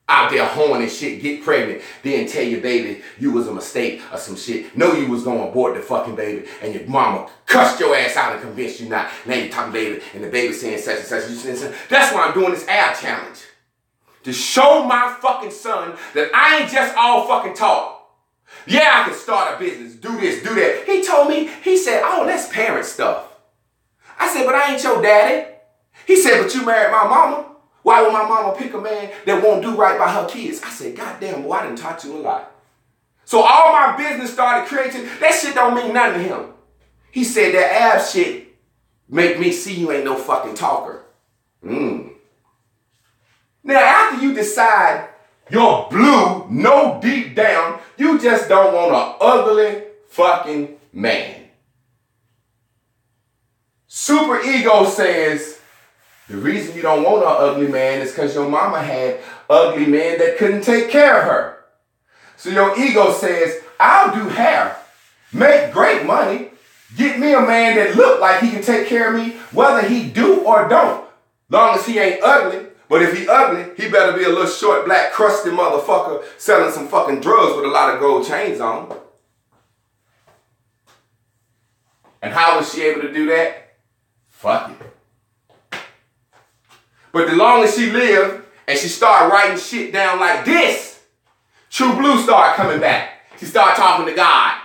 Out there hoeing and shit, get pregnant, then tell your baby you was a mistake or some shit. Know you was gonna abort the fucking baby and your mama cussed your ass out and convinced you not. Now you talking baby and the baby saying such and such. You saying, that's why I'm doing this ab challenge. To show my fucking son that I ain't just all fucking talk. Yeah, I can start a business, do this, do that. He told me, he said, oh, that's parent stuff. I said, but I ain't your daddy. He said, but you married my mama. Why would my mama pick a man that won't do right by her kids? I said, goddamn, boy, I done taught you a lot. So all my business started creating, that shit don't mean nothing to him. He said, that ab shit make me see you ain't no fucking talker. Now, after you decide you're blue, no deep down, you just don't want an ugly fucking man. Super ego says the reason you don't want an ugly man is because your mama had ugly men that couldn't take care of her. So your ego says, I'll do hair, make great money, get me a man that look like he can take care of me, whether he do or don't, long as he ain't ugly. But if he ugly, he better be a little short, black, crusty motherfucker selling some fucking drugs with a lot of gold chains on. And how was she able to do that? Fuck it. But the longer she lived and she started writing shit down like this, True Blue started coming back. She started talking to God.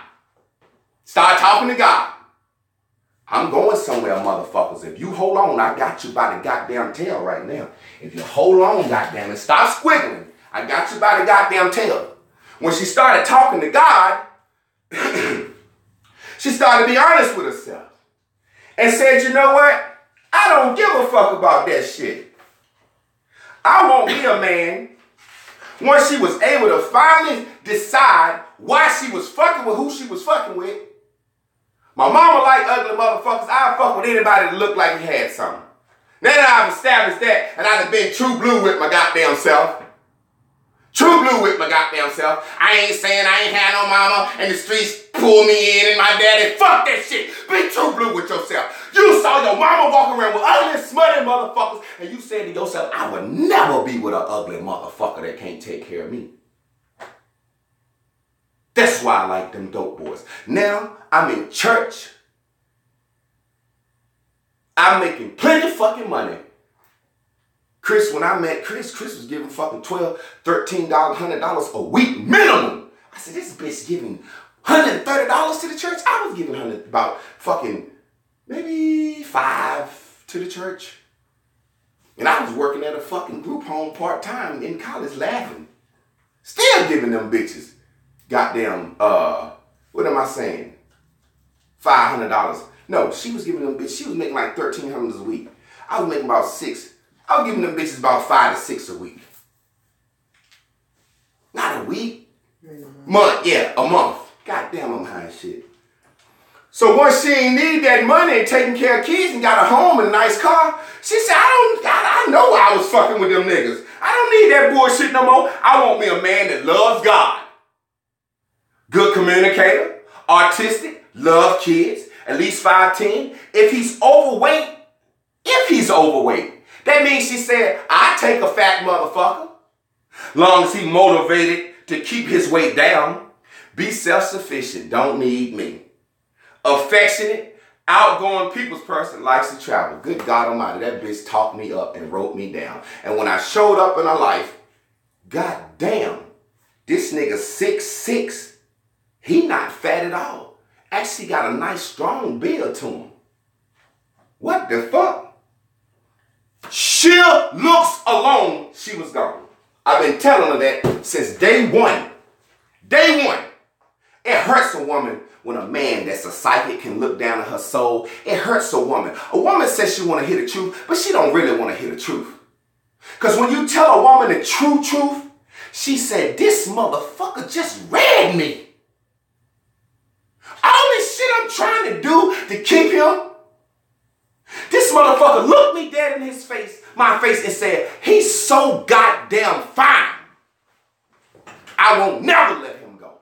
I'm going somewhere, motherfuckers. If you hold on, I got you by the goddamn tail right now. If you hold on, goddamn it, stop squiggling. I got you by the goddamn tail. When she started talking to God, she started to be honest with herself. And said, you know what? I don't give a fuck about that shit. I won't be a man. Once she was able to finally decide why she was fucking with who she was fucking with. My mama like ugly motherfuckers. I'll fuck with anybody that looked like he had something. Now that I've established that, and I've been true blue with my goddamn self. True blue with my goddamn self. I ain't saying I ain't had no mama and the streets pull me in and my daddy. Fuck that shit. Be true blue with yourself. You saw your mama walking around with ugly, smutty motherfuckers, and you said to yourself, I would never be with an ugly motherfucker that can't take care of me. That's why I like them dope boys. Now, I'm in church. I'm making plenty of fucking money. Chris, when I met Chris was giving fucking $12, $13, $100 a week minimum. I said, this bitch giving $130 to the church? I was giving about fucking maybe $5 to the church. And I was working at a fucking group home part-time in college laughing. Still giving them bitches goddamn, what am I saying? $500. No, she was giving them bitches, she was making like $1,300 a week. I was making about $6. I was giving them bitches about $5 to $6 a week. Not a week. Month, yeah, a month. Goddamn, I'm high as shit. So once she ain't need that money and taking care of kids and got a home and a nice car, she said, I know I was fucking with them niggas. I don't need that bullshit no more. I want me a man that loves God. Good communicator, artistic, love kids, at least 5'10". If he's overweight, that means she said, I take a fat motherfucker. Long as he motivated to keep his weight down. Be self-sufficient, don't need me. Affectionate, outgoing people's person, likes to travel. Good God Almighty, that bitch talked me up and wrote me down. And when I showed up in her life, God damn, this nigga 6'6". He not fat at all. Actually got a nice strong build to him. What the fuck? Sheer looks alone, she was gone. I've been telling her that since day one. Day one. It hurts a woman when a man that's a psychic can look down at her soul. It hurts a woman. A woman says she want to hear the truth, but she don't really want to hear the truth. Because when you tell a woman the true truth, she said, this motherfucker just read me. All this shit I'm trying to do to keep him. This motherfucker looked me dead in my face and said, he's so goddamn fine. I won't never let him go.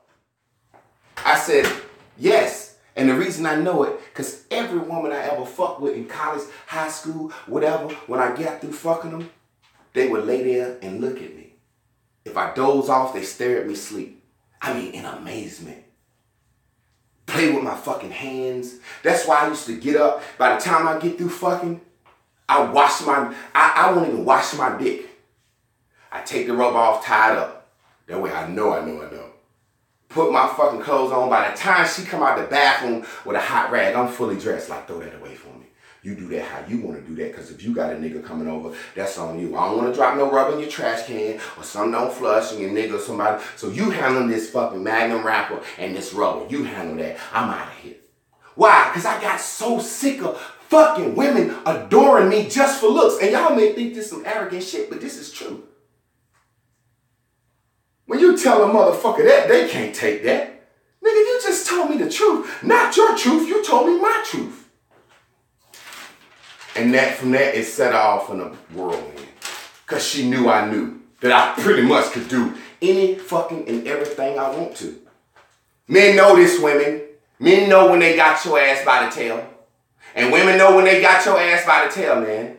I said, yes. And the reason I know it, because every woman I ever fucked with in college, high school, whatever, when I got through fucking them, they would lay there and look at me. If I doze off, they stare at me sleep. I mean, in amazement. Play with my fucking hands. That's why I used to get up. By the time I get through fucking, I won't even wash my dick. I take the rubber off, tie it up. That way I know. Put my fucking clothes on. By the time she come out the bathroom with a hot rag, I'm fully dressed. Like, throw that away for me. You do that how you want to do that. Because if you got a nigga coming over, that's on you. I don't want to drop no rubber in your trash can or something don't flush and your nigga or somebody. So you handle this fucking Magnum wrapper and this rubber. You handle that. I'm out of here. Why? Because I got so sick of fucking women adoring me just for looks. And y'all may think this is some arrogant shit, but this is true. When you tell a motherfucker that, they can't take that. Nigga, you just told me the truth. Not your truth. You told me my truth. And from that, it set her off in a whirlwind. Because she knew I knew that I pretty much could do any fucking and everything I want to. Men know this, women. Men know when they got your ass by the tail. And women know when they got your ass by the tail, man.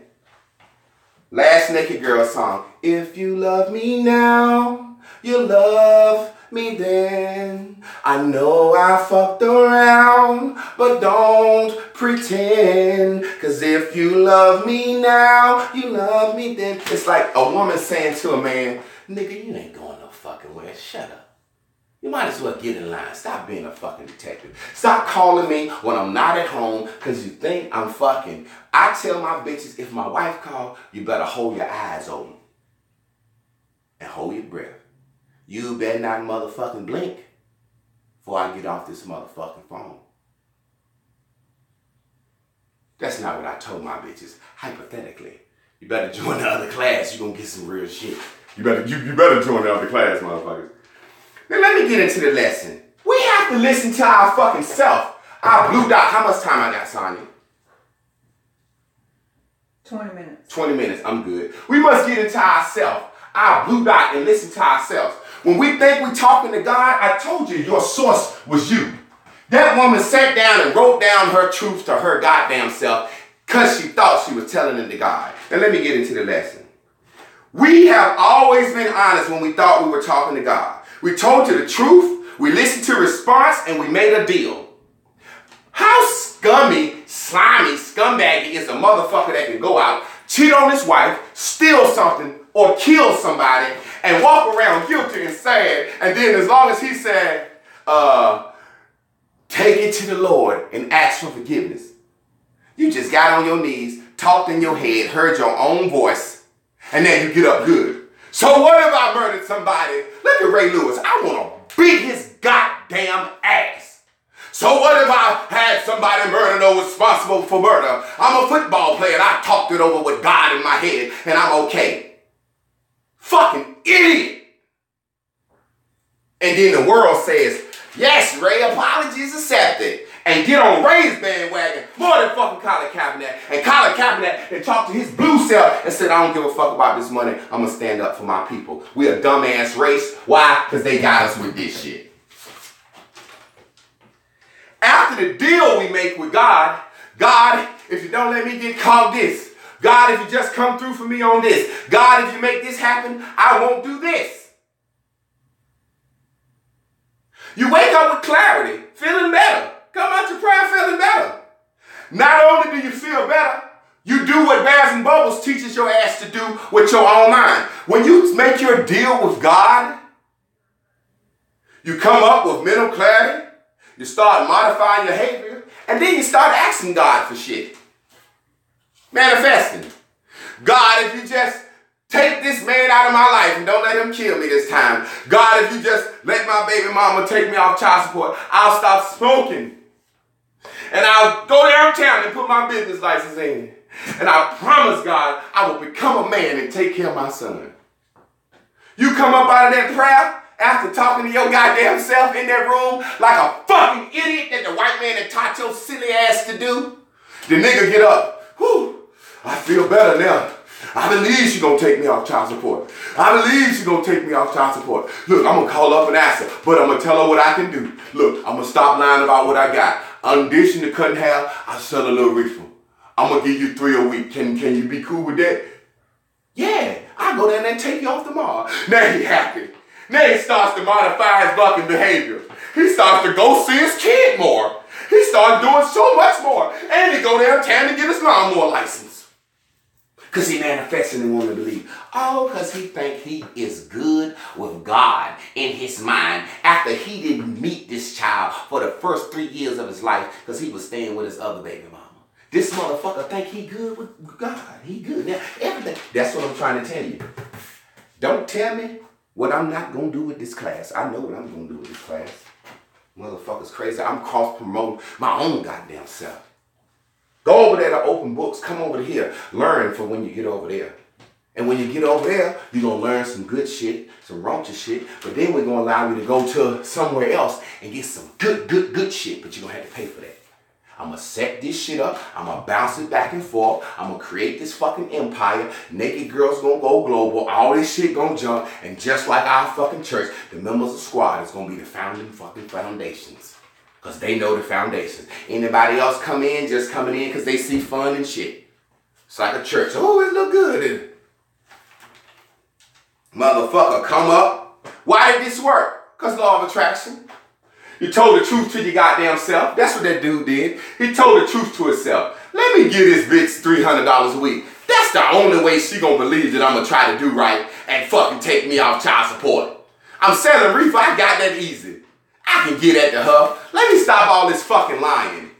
Last Naked Girl song. If you love me now, you'll love me then. I know I fucked around, but don't pretend. Cause if you love me now, you love me then. It's like a woman saying to a man, nigga, you ain't going no fucking way. Shut up. You might as well get in line. Stop being a fucking detective. Stop calling me when I'm not at home because you think I'm fucking. I tell my bitches, if my wife calls, you better hold your eyes open. And hold your breath. You better not motherfucking blink before I get off this motherfucking phone. That's not what I told my bitches. Hypothetically. You better join the other class. You're gonna get some real shit. You better join the other class, motherfuckers. Now let me get into the lesson. We have to listen to our fucking self. Our blue dot. How much time I got, Sonya? 20 minutes. 20 minutes. I'm good. We must get into ourself, our blue dot, and listen to ourselves. When we think we're talking to God, I told you your source was you. That woman sat down and wrote down her truth to her goddamn self because she thought she was telling it to God. Now let me get into the lesson. We have always been honest when we thought we were talking to God. We told you the truth, we listened to response, and we made a deal. How scummy, slimy, scumbaggy is a motherfucker that can go out, cheat on his wife, steal something, or kill somebody, and walk around guilty and sad, and then as long as he said, take it to the Lord and ask for forgiveness. You just got on your knees, talked in your head, heard your own voice, and then you get up good. So what if I murdered somebody? Look at Ray Lewis. I want to beat his goddamn ass. So what if I had somebody murdered or responsible for murder? I'm a football player and I talked it over with God in my head and I'm okay. Fucking idiot. And then the world says, yes, Ray, apologies accepted. And get on Ray's bandwagon more than fucking Colin Kaepernick. And Colin Kaepernick and talked to his blue self and said, I don't give a fuck about this money. I'm going to stand up for my people. We a dumbass race. Why? Because they got us with this shit. After the deal we make with God, God, if you don't let me get caught this. God, if you just come through for me on this. God, if you make this happen, I won't do this. You wake up with clarity, feeling better. Come out your prayer feeling better. Not only do you feel better, you do what Bears and Bubbles teaches your ass to do with your own mind. When you make your deal with God, you come up with mental clarity, you start modifying your behavior, and then you start asking God for shit. Manifesting. God, if you just take this man out of my life and don't let him kill me this time. God, if you just let my baby mama take me off child support, I'll stop smoking. And I'll go downtown and put my business license in. And I promise God, I will become a man and take care of my son. You come up out of that prayer after talking to your goddamn self in that room like a fucking idiot that the white man had taught your silly ass to do. The nigga get up. Whew, I feel better now. I believe she's going to take me off child support. I believe she's going to take me off child support. Look, I'm going to call up and ask her, but I'm going to tell her what I can do. Look, I'm going to stop lying about what I got. Undition to cut in half, I'll sell a little reefer. I'm going to give you 3 a week. Can you be cool with that? Yeah, I'll go down there and take you off tomorrow. Now he happy. Now he starts to modify his fucking behavior. He starts to go see his kid more. He starts doing so much more. And he go downtown to get his lawnmower license. Because he manifested and wanted to believe. Oh, because he think he is good with God in his mind after he didn't meet this child for the first 3 years of his life because he was staying with his other baby mama. This motherfucker think he good with God. He good. Now, everything. That's what I'm trying to tell you. Don't tell me what I'm not going to do with this class. I know what I'm going to do with this class. Motherfucker's crazy. I'm cross-promoting my own goddamn self. Go over there to open books. Come over here. Learn for when you get over there. And when you get over there, you're going to learn some good shit, some raunchy shit. But then we're going to allow you to go to somewhere else and get some good shit. But you're going to have to pay for that. I'm going to set this shit up. I'm going to bounce it back and forth. I'm going to create this fucking empire. Naked girls going to go global. All this shit going to jump. And just like our fucking church, the members of squad is going to be the founding fucking foundations. Because they know the foundations. Anybody else come in, just coming in because they see fun and shit. It's like a church. Oh, it look good. Motherfucker, come up. Why did this work? Because law of attraction. You told the truth to your goddamn self. That's what that dude did. He told the truth to himself. Let me give this bitch $300 a week. That's the only way she gonna believe that I'm gonna try to do right and fucking take me off child support. I'm selling reefer. I got that easy. I can get at the her. Let me stop all this fucking lying.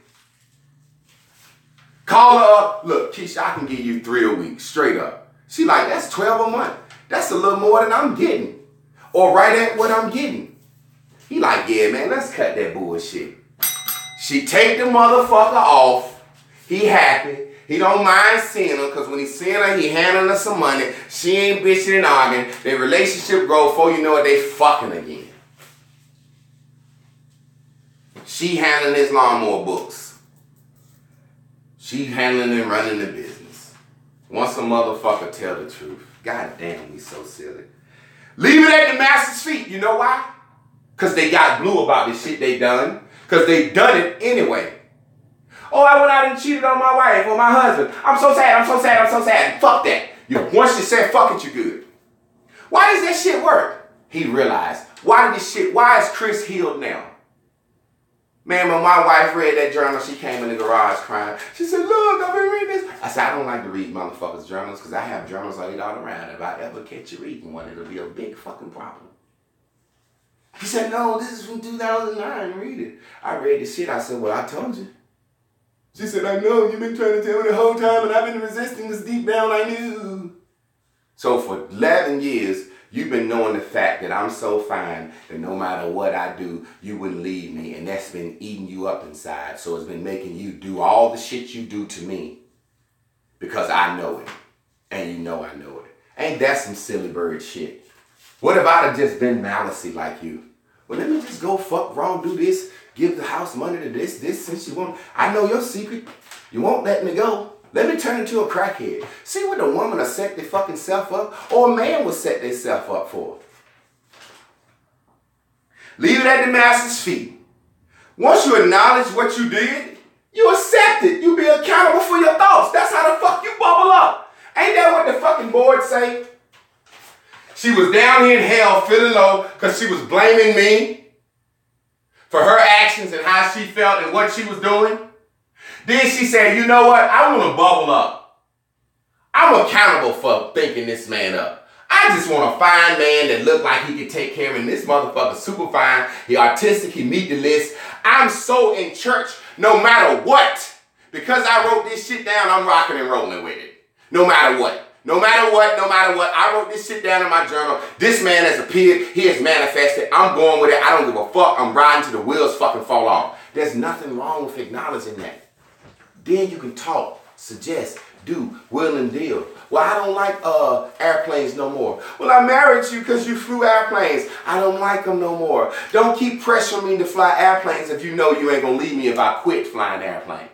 Call her up. Look, Keisha, I can give you 3 a week, straight up. She like, that's 12 a month. That's a little more than I'm getting. Or right at what I'm getting. He like, yeah, man, let's cut that bullshit. She take the motherfucker off. He happy. He don't mind seeing her, because when he seeing her, he handing her some money. She ain't bitching and arguing. Their relationship grow before you know it, they fucking again. She handling his lawnmower books. She handling and running the business. Once a motherfucker tell the truth. God damn, we so silly. Leave it at the master's feet. You know why? Because they got blue about the shit they done. Because they done it anyway. Oh, I went out and cheated on my wife or my husband. I'm so sad, I'm so sad, I'm so sad. Fuck that. Once you said fuck it, you good. Why does that shit work? He realized, why is Chris healed now? Man, when my wife read that journal, she came in the garage crying. She said, look, I've been reading this. I said, I don't like to read motherfuckers' journals because I have journals laid all around. If I ever catch you reading one, it'll be a big fucking problem. He said, no, this is from 2009. Read it. I read the shit. I said, well, I told you. She said, I know. You've been trying to tell me the whole time, and I've been resisting this deep down. I knew. So for 11 years, you've been knowing the fact that I'm so fine that no matter what I do, you wouldn't leave me. And that's been eating you up inside. So it's been making you do all the shit you do to me because I know it. And you know I know it. Ain't that some silly bird shit? What if I'd have just been malicy like you? Well, let me just go fuck wrong, do this, give the house money to this, since you want. I know your secret. You won't let me go. Let me turn into a crackhead. See what a woman will set their fucking self up, or a man will set their self up for. Leave it at the master's feet. Once you acknowledge what you did, you accept it. You be accountable for your thoughts. That's how the fuck you bubble up. Ain't that what the fucking board say? She was down here in hell feeling low because she was blaming me for her actions and how she felt and what she was doing. Then she said, you know what? I want to bubble up. I'm accountable for thinking this man up. I just want a fine man that look like he could take care of me. And this motherfucker's super fine. He artistic. He meet the list. I'm so in church no matter what. Because I wrote this shit down, I'm rocking and rolling with it. No matter what. No matter what, I wrote this shit down in my journal. This man has appeared. He has manifested. I'm going with it. I don't give a fuck. I'm riding till the wheels fucking fall off. There's nothing wrong with acknowledging that. Then you can talk, suggest, do, will, and deal. Well, I don't like airplanes no more. Well, I married you because you flew airplanes. I don't like them no more. Don't keep pressuring me to fly airplanes if you know you ain't going to leave me if I quit flying airplanes.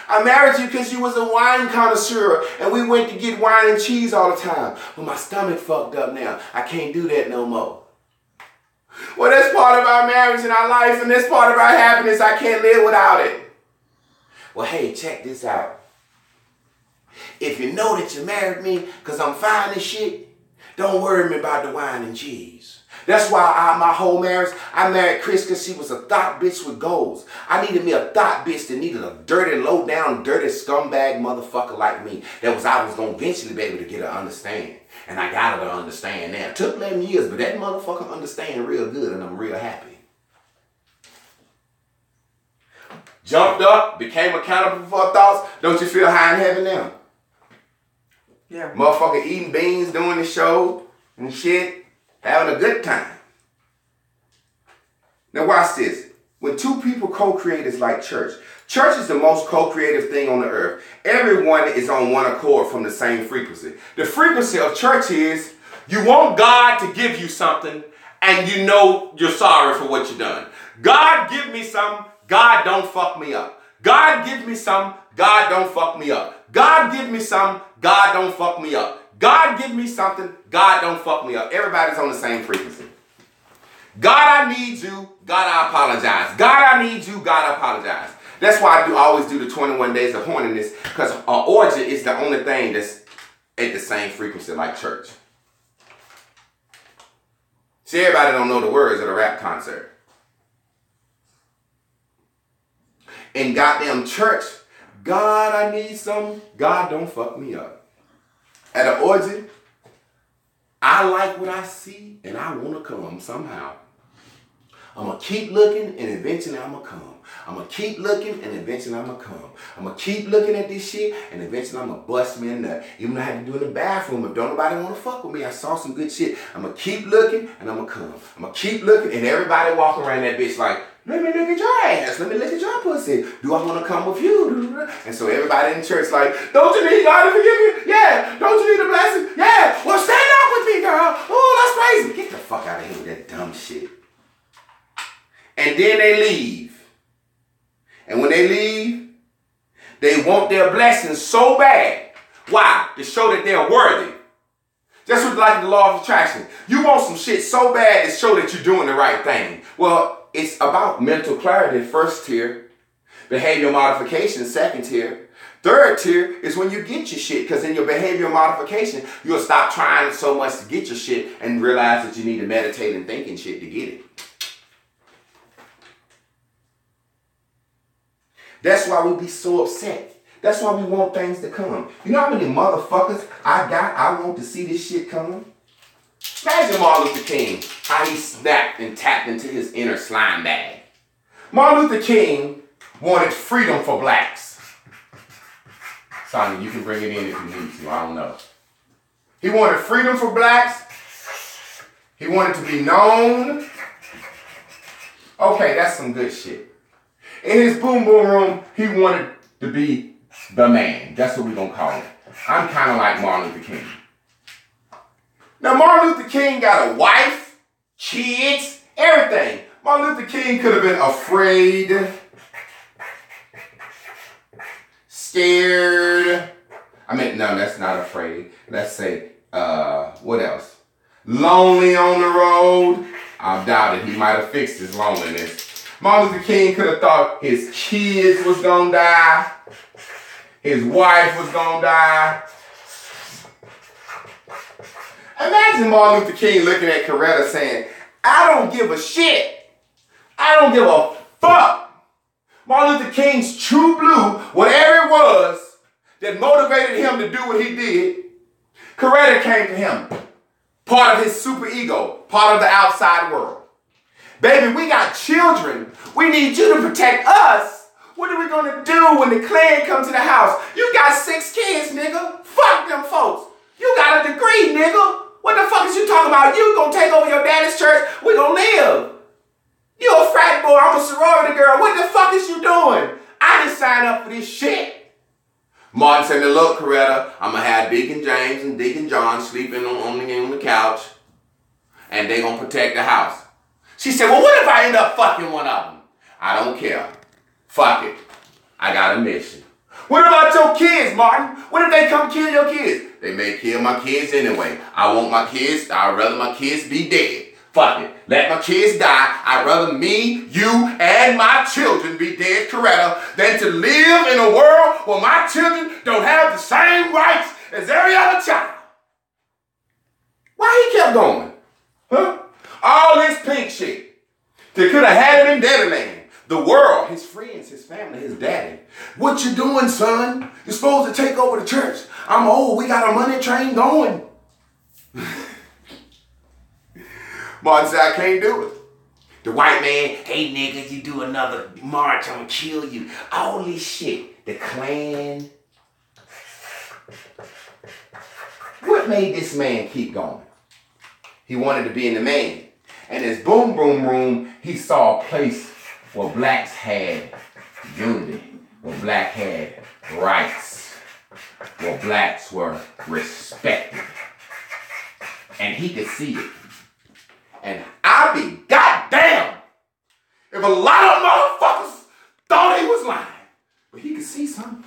I married you because you was a wine connoisseur and we went to get wine and cheese all the time. But my stomach fucked up now. I can't do that no more. Well, that's part of our marriage and our life and that's part of our happiness. I can't live without it. Well, hey, check this out. If you know that you married me because I'm fine as shit, don't worry me about the wine and cheese. That's why my whole marriage, I married Chris because she was a thought bitch with goals. I needed me a thought bitch that needed a dirty, low down, dirty scumbag motherfucker like me. I was going to eventually be able to get her to understand. And I got her to understand now. It took 11 years, but that motherfucker understand real good and I'm real happy. Jumped up, became accountable for her thoughts. Don't you feel high in heaven now? Yeah. Motherfucker eating beans, doing the show and shit. Having a good time. Now watch this. When two people co-create is like church. Church is the most co-creative thing on the earth. Everyone is on one accord from the same frequency. The frequency of church is you want God to give you something and you know you're sorry for what you done. God give me something, God don't fuck me up. God give me something, God don't fuck me up. God give me something, God don't fuck me up. God give me something, God don't fuck me up. Everybody's on the same frequency. God, I need you. God, I apologize. God, I need you. God, I apologize. That's why I always do the 21 days of horniness, because an orgy is the only thing that's at the same frequency like church. See, everybody don't know the words of the rap concert. In goddamn church, God, I need something. God, don't fuck me up. At an orgy, I like what I see and I want to come somehow. I'm going to keep looking and eventually I'm going to come. I'm going to keep looking and eventually I'm going to come. I'm going to keep looking at this shit and eventually I'm going to bust me a nut. Even though I had to do it in the bathroom. If don't nobody want to fuck with me, I saw some good shit. I'm going to keep looking and I'm going to come. I'm going to keep looking and everybody walking around that bitch like, let me look at your ass. Let me look at your pussy. Do I want to come with you? And so everybody in church like, don't you need God to forgive you? Yeah. Don't you need a blessing? Yeah. Well, stand up with me, girl. Oh, that's crazy. Get the fuck out of here with that dumb shit. And then they leave. And when they leave, they want their blessings so bad. Why? To show that they're worthy. That's what like the law of attraction. You want some shit so bad to show that you're doing the right thing. Well, it's about mental clarity, first tier. Behavior modification, second tier. Third tier is when you get your shit. Because in your behavior modification, you'll stop trying so much to get your shit and realize that you need to meditate and think and shit to get it. That's why we be so upset. That's why we want things to come. You know how many motherfuckers I want to see this shit come? Imagine Martin Luther King, how he snapped and tapped into his inner slime bag. Martin Luther King wanted freedom for blacks. Sonya, you can bring it in if you need to, I don't know. He wanted freedom for blacks. He wanted to be known. Okay, that's some good shit. In his boom boom room, he wanted to be the man. That's what we're going to call it. I'm kind of like Martin Luther King. Now, Martin Luther King got a wife, kids, everything. Martin Luther King could have been afraid, scared. No, that's not afraid. Let's say, what else? Lonely on the road. I doubt it. He might have fixed his loneliness. Martin Luther King could have thought his kids was gonna die. His wife was gonna die. Imagine Martin Luther King looking at Coretta saying, I don't give a shit. I don't give a fuck. Martin Luther King's true blue, whatever it was that motivated him to do what he did, Coretta came to him. Part of his super ego, part of the outside world. Baby, we got children. We need you to protect us. What are we going to do when the Klan comes to the house? You got 6 kids, nigga. Fuck them folks. You got a degree, nigga. What the fuck is you talking about? You going to take over your daddy's church? We going to live. You a frat boy. I'm a sorority girl. What the fuck is you doing? I didn't sign up for this shit. Martin said, look, Coretta, I'm going to have Deacon James and Deacon John sleeping on the couch. And they going to protect the house. She said, well, what if I end up fucking one of them? I don't care. Fuck it. I got a mission. What about your kids, Martin? What if they come kill your kids? They may kill my kids anyway. I want my kids. I'd rather my kids be dead. Fuck it. Let my kids die. I'd rather me, you, and my children be dead, Coretta, than to live in a world where my children don't have the same rights as every other child. Why he kept going? Huh? All this pink shit. They could have had him in Deadland. The world, his friends, his family, his daddy. What you doing, son? You're supposed to take over the church. I'm old. We got a money train going. Martin said, I can't do it. The white man, hey, nigga, you do another march, I'm going to kill you. All this shit. The Klan. What made this man keep going? He wanted to be in the man. And his boom boom room, he saw a place where blacks had unity, where black had rights, where blacks were respected. And he could see it. And I be goddamn if a lot of motherfuckers thought he was lying. But he could see something.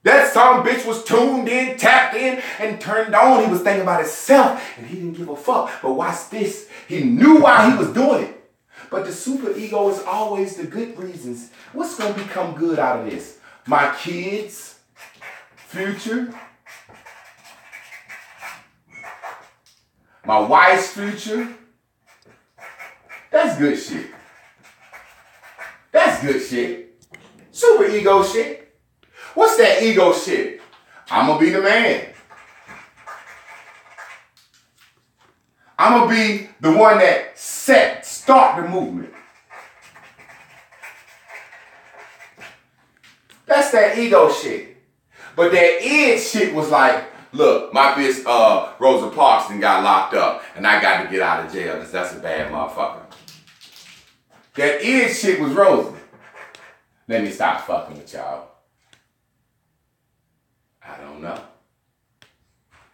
That some bitch was tuned in, tapped in, and turned on. He was thinking about himself, and he didn't give a fuck. But watch this. He knew why he was doing it. But the super ego is always the good reasons. What's going to become good out of this? My kids' future. My wife's future. That's good shit. That's good shit. Super ego shit. What's that ego shit? I'm going to be the man. I'm gonna be the one that start the movement. That's that ego shit. But that id shit was like, look, my bitch Rosa Parks got locked up and I got to get out of jail because that's a bad motherfucker. That id shit was Rosa. Let me stop fucking with y'all. I don't know.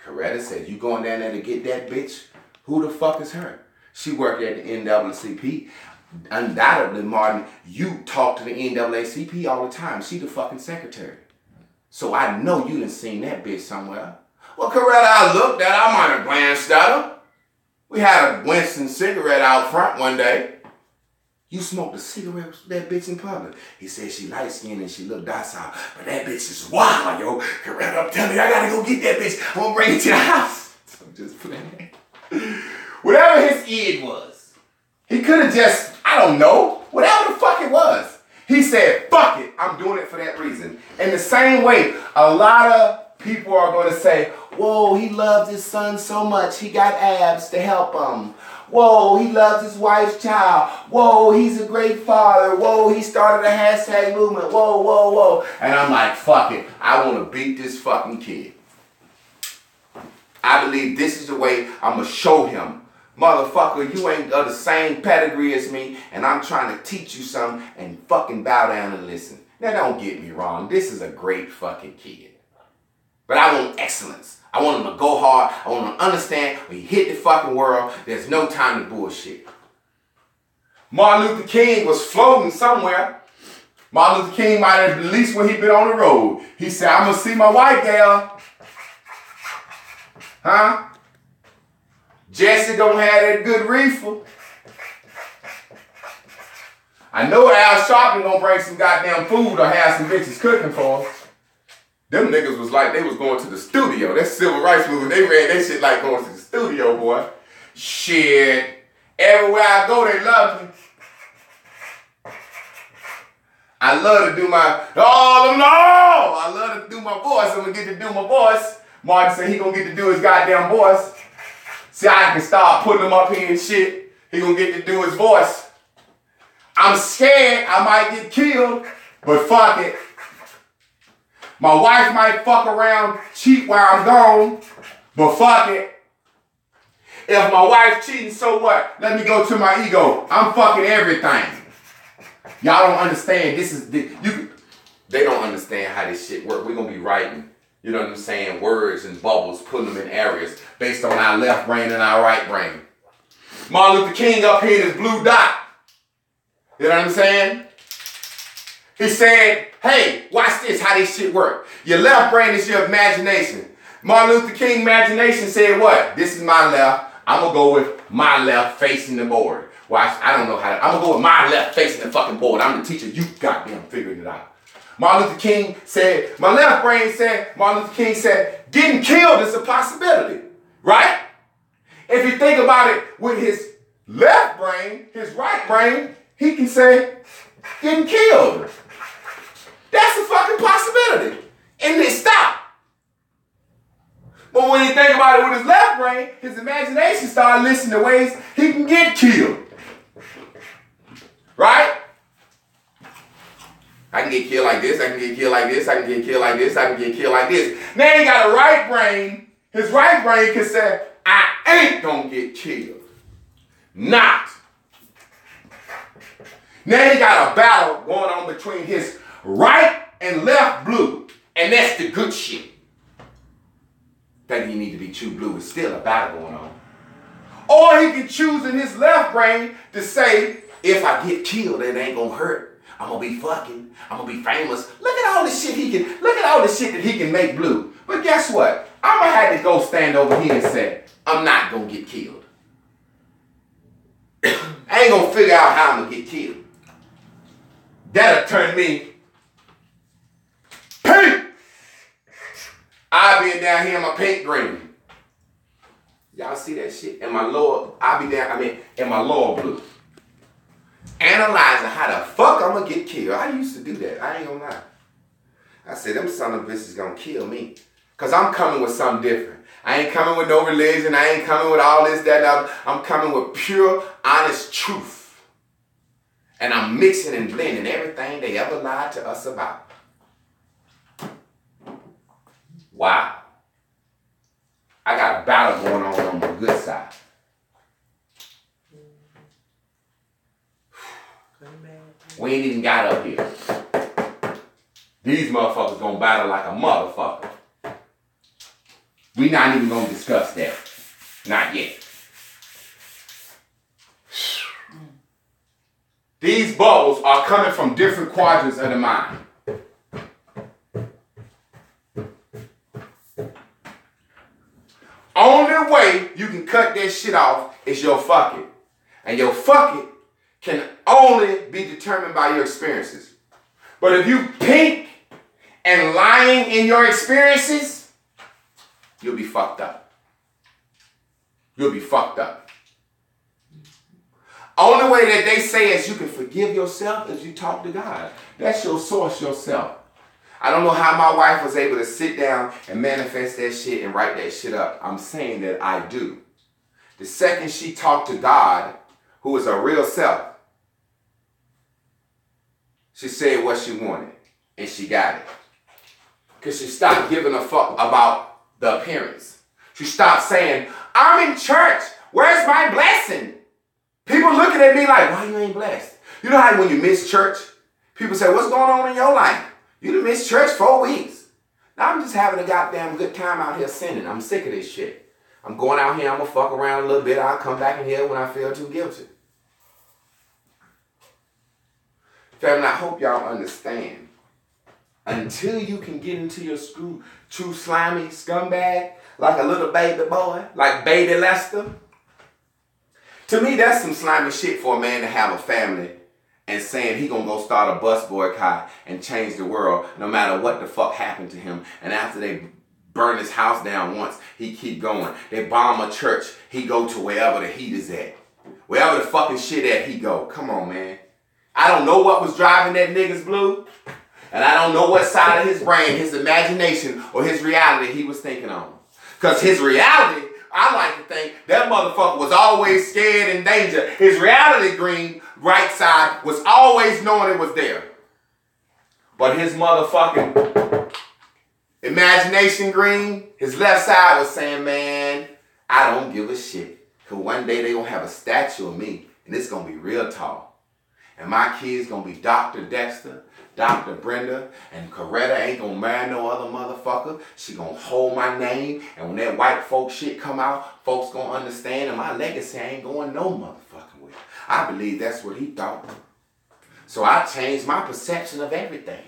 Coretta said, you going down there to get that bitch? Who the fuck is her? She worked at the NAACP. Undoubtedly, Martin, you talk to the NAACP all the time. She the fucking secretary. So I know you done seen that bitch somewhere. Well, Coretta, I looked at her. I might have glanced at her. We had a Winston cigarette out front one day. You smoked a cigarette with that bitch in public. He said she light-skinned and she looked docile, but that bitch is wild, yo. Coretta, I'm telling you, I gotta go get that bitch. I'm gonna bring it to the house. I'm just playing. Whatever his id was, he could have just, I don't know, whatever the fuck it was. He said, fuck it, I'm doing it for that reason. In the same way, a lot of people are gonna say, whoa, he loves his son so much, he got abs to help him. Whoa, he loves his wife's child. Whoa, he's a great father. Whoa, he started a hashtag movement. Whoa, whoa, whoa. And I'm like, fuck it. I want to beat this fucking kid. I believe this is the way I'm going to show him. Motherfucker, you ain't of the same pedigree as me, and I'm trying to teach you something, and fucking bow down and listen. Now, don't get me wrong. This is a great fucking kid. But I want excellence. I want him to go hard. I want him to understand when he hit the fucking world, there's no time to bullshit. Martin Luther King was floating somewhere. Martin Luther King might have, at least when he been on the road, he said, I'm going to see my white gal. Huh? Jesse gonna have that good reefer. I know Al Sharpton gonna bring some goddamn food or have some bitches cooking for us. Them niggas was like they was going to the studio. That civil rights movement, they ran that shit like going to the studio, boy. Shit. Everywhere I go, they love me. I love to do my, oh no! I love to do my voice. I'm gonna get to do my voice. Martin said he gonna get to do his goddamn voice. See, I can start putting him up here and shit. He gonna get to do his voice. I'm scared I might get killed, but fuck it. My wife might fuck around, cheat while I'm gone, but fuck it. If my wife cheating, so what? Let me go to my ego. I'm fucking everything. Y'all don't understand. They don't understand how this shit work. We're gonna be writing, you know what I'm saying, words and bubbles, putting them in areas based on our left brain and our right brain. Martin Luther King up here in his blue dot. You know what I'm saying? He said, hey, watch this, how this shit work. Your left brain is your imagination. Martin Luther King imagination said what? This is my left. I'm going to go with my left facing the board. Watch, I don't know how to, I'm going to go with my left facing the fucking board. I'm the teacher. You goddamn figured it out. Martin Luther King said, my left brain said, Martin Luther King said, getting killed is a possibility. Right? If you think about it with his left brain, his right brain, he can say, getting killed. That's a fucking possibility. And then stop. But when you think about it with his left brain, his imagination started listening to ways he can get killed. Right? I can get killed like this, I can get killed like this, I can get killed like this, I can get killed like this. Now he got a right brain. His right brain can say, I ain't gonna get killed. Not. Now he got a battle going on between his right and left blue. And that's the good shit. That he need to be true blue is still a battle going on. Or he can choose in his left brain to say, if I get killed, it ain't gonna hurt. I'm gonna be fucking, I'm gonna be famous. Look at all this shit look at all the shit that he can make blue. But guess what? I'm gonna have to go stand over here and say, I'm not gonna get killed. I ain't gonna figure out how I'm gonna get killed. That'll turn me pink. I'll be down here in my pink green. Y'all see that shit? In my lower, in my lower blue. Analyzing how the fuck I'm gonna get killed. I used to do that. I ain't gonna lie. I said, them son of bitches gonna kill me. Because I'm coming with something different. I ain't coming with no religion. I ain't coming with all this, that, and other. I'm coming with pure, honest truth. And I'm mixing and blending everything they ever lied to us about. Wow. I got a battle going on the good side. We ain't even got up here. These motherfuckers gonna battle like a motherfucker. We not even gonna discuss that. Not yet. These bubbles are coming from different quadrants of the mind. Only way you can cut that shit off is your fuck it. And your fuck it can only be determined by your experiences. But if you pink and lying in your experiences, you'll be fucked up. You'll be fucked up. Only way that they say is you can forgive yourself is you talk to God. That's your source, yourself. I don't know how my wife was able to sit down and manifest that shit and write that shit up. I'm saying that I do. The second she talked to God, who is her real self, she said what she wanted, and she got it. Because she stopped giving a fuck about the appearance. She stopped saying, I'm in church. Where's my blessing? People looking at me like, why you ain't blessed? You know how when you miss church, people say, what's going on in your life? You done missed church 4 weeks. Now I'm just having a goddamn good time out here sinning. I'm sick of this shit. I'm going out here, I'm going to fuck around a little bit. I'll come back in here when I feel too guilty. Family, I hope y'all understand. Until you can get into your true slimy scumbag, like a little baby boy, like baby Lester. To me, that's some slimy shit for a man to have a family and saying he gonna go start a bus boycott and change the world no matter what the fuck happened to him. And after they burn his house down once, he keep going. They bomb a church, he go to wherever the heat is at. Wherever the fucking shit at, he go. Come on, man. I don't know what was driving that nigga's blue. And I don't know what side of his brain, his imagination, or his reality he was thinking on. Because his reality, I like to think, that motherfucker was always scared and danger. His reality green, right side, was always knowing it was there. But his motherfucking imagination green, his left side was saying, man, I don't give a shit. Because one day they going to have a statue of me, and it's going to be real tall. And my kids going to be Dr. Dexter, Dr. Brenda, and Coretta ain't gonna marry no other motherfucker. She gonna hold my name, and when that white folk shit come out, folks gonna understand, and my legacy ain't going no motherfucking way. I believe that's what he thought. So I changed my perception of everything.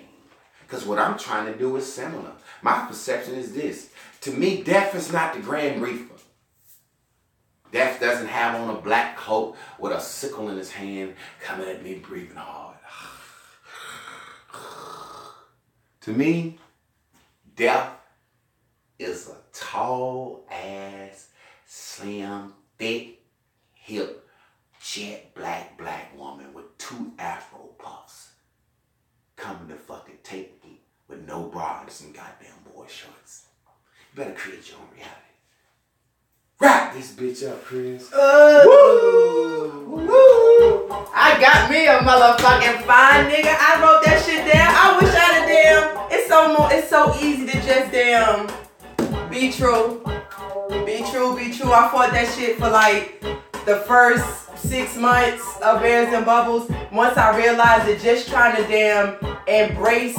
Because what I'm trying to do is similar. My perception is this. To me, death is not the Grand Reaper. Death doesn't have on a black coat with a sickle in his hand coming at me breathing hard. To me, death is a tall ass, slim, thick, hip, jet black woman with 2 afro puffs coming to fucking take me with no bra and some goddamn boy shorts. You better create your own reality. Wrap this bitch up, Chris. Woo! Woo! I got me a motherfucking fine nigga. I wrote that shit down. I wish I'd have damn. It's so easy to just damn be true. Be true, be true. I fought that shit for like the first 6 months of Bears and Bubbles. Once I realized that just trying to damn embrace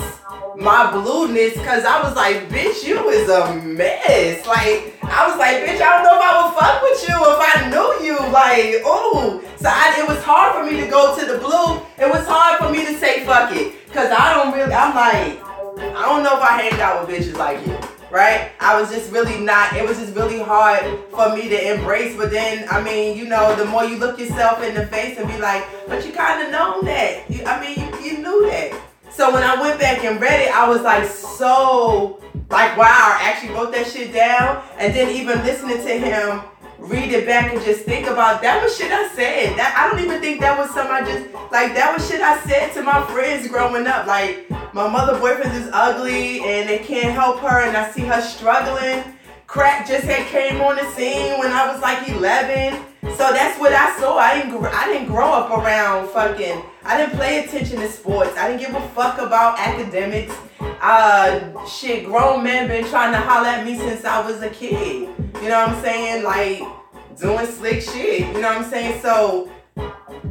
my blueness, cause I was like, bitch, you is a mess. Like, I was like, bitch, I don't know if I would fuck with you if I knew you. Like, ooh. So it was hard for me to go to the blue. It was hard for me to say fuck it. Cause I'm like, I don't know if I hang out with bitches like you. Right? I was just really not, it was just really hard for me to embrace. But then, I mean, you know, the more you look yourself in the face and be like, but you kind of know that. You knew that. So when I went back and read it, I was like, so, like, wow, I actually wrote that shit down. And then even listening to him read it back and just think about that was shit I said. That I don't even think that was something I just like. That was shit I said to my friends growing up. Like my mother boyfriend is ugly and they can't help her, and I see her struggling. Crack just had came on the scene when I was like 11. So that's what I saw. I didn't grow up around fucking. I didn't pay attention to sports. I didn't give a fuck about academics. Shit, grown men been trying to holler at me since I was a kid. You know what I'm saying? Like doing slick shit. You know what I'm saying? So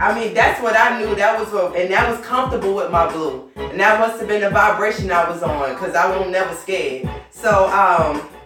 I mean, that's what I knew. That was what, and that was comfortable with my blue. And that must have been the vibration I was on, because I was never scared. So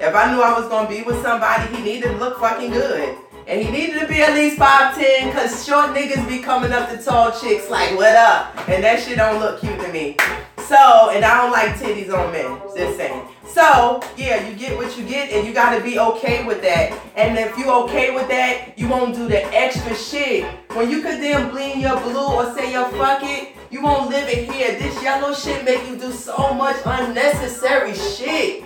if I knew I was gonna be with somebody, he needed to look fucking good. And he needed to be at least 5'10", because short niggas be coming up to tall chicks like, what up? And that shit don't look cute to me. So, and I don't like titties on men, just saying. So, yeah, you get what you get, and you gotta be okay with that. And if you okay with that, you won't do the extra shit. When you could then bleed your blue or say your fuck it, you won't live it here. This yellow shit make you do so much unnecessary shit.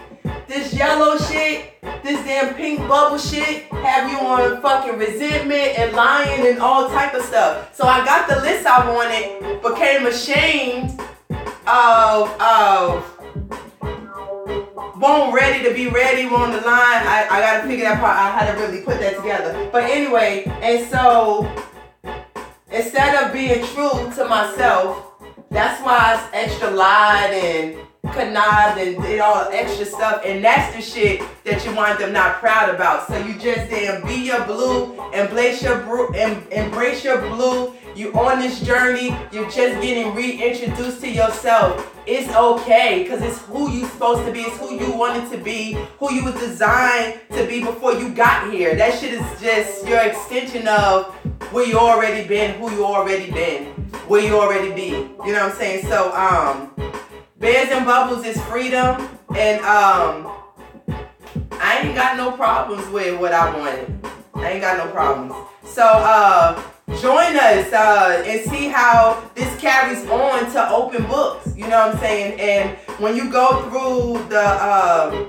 This yellow shit, this damn pink bubble shit, have you on fucking resentment and lying and all type of stuff. So I got the list I wanted, became ashamed of won't ready to be ready on the line. I gotta figure that part out, how to really put that together. But anyway, and so instead of being true to myself, that's why I extra lied and connived and did all the extra stuff, and that's the shit that you wind up not proud about. So you just damn be your blue, embrace your blue. You on this journey, you're just getting reintroduced to yourself. It's okay, because it's who you supposed to be, it's who you wanted to be, who you was designed to be before you got here. That shit is just your extension of where you already been, who you already been, where you already be. You know what I'm saying? So Bears and Bubbles is freedom, and I ain't got no problems with what I wanted. I ain't got no problems. So join us and see how this carries on to open books. You know what I'm saying? And when you go through the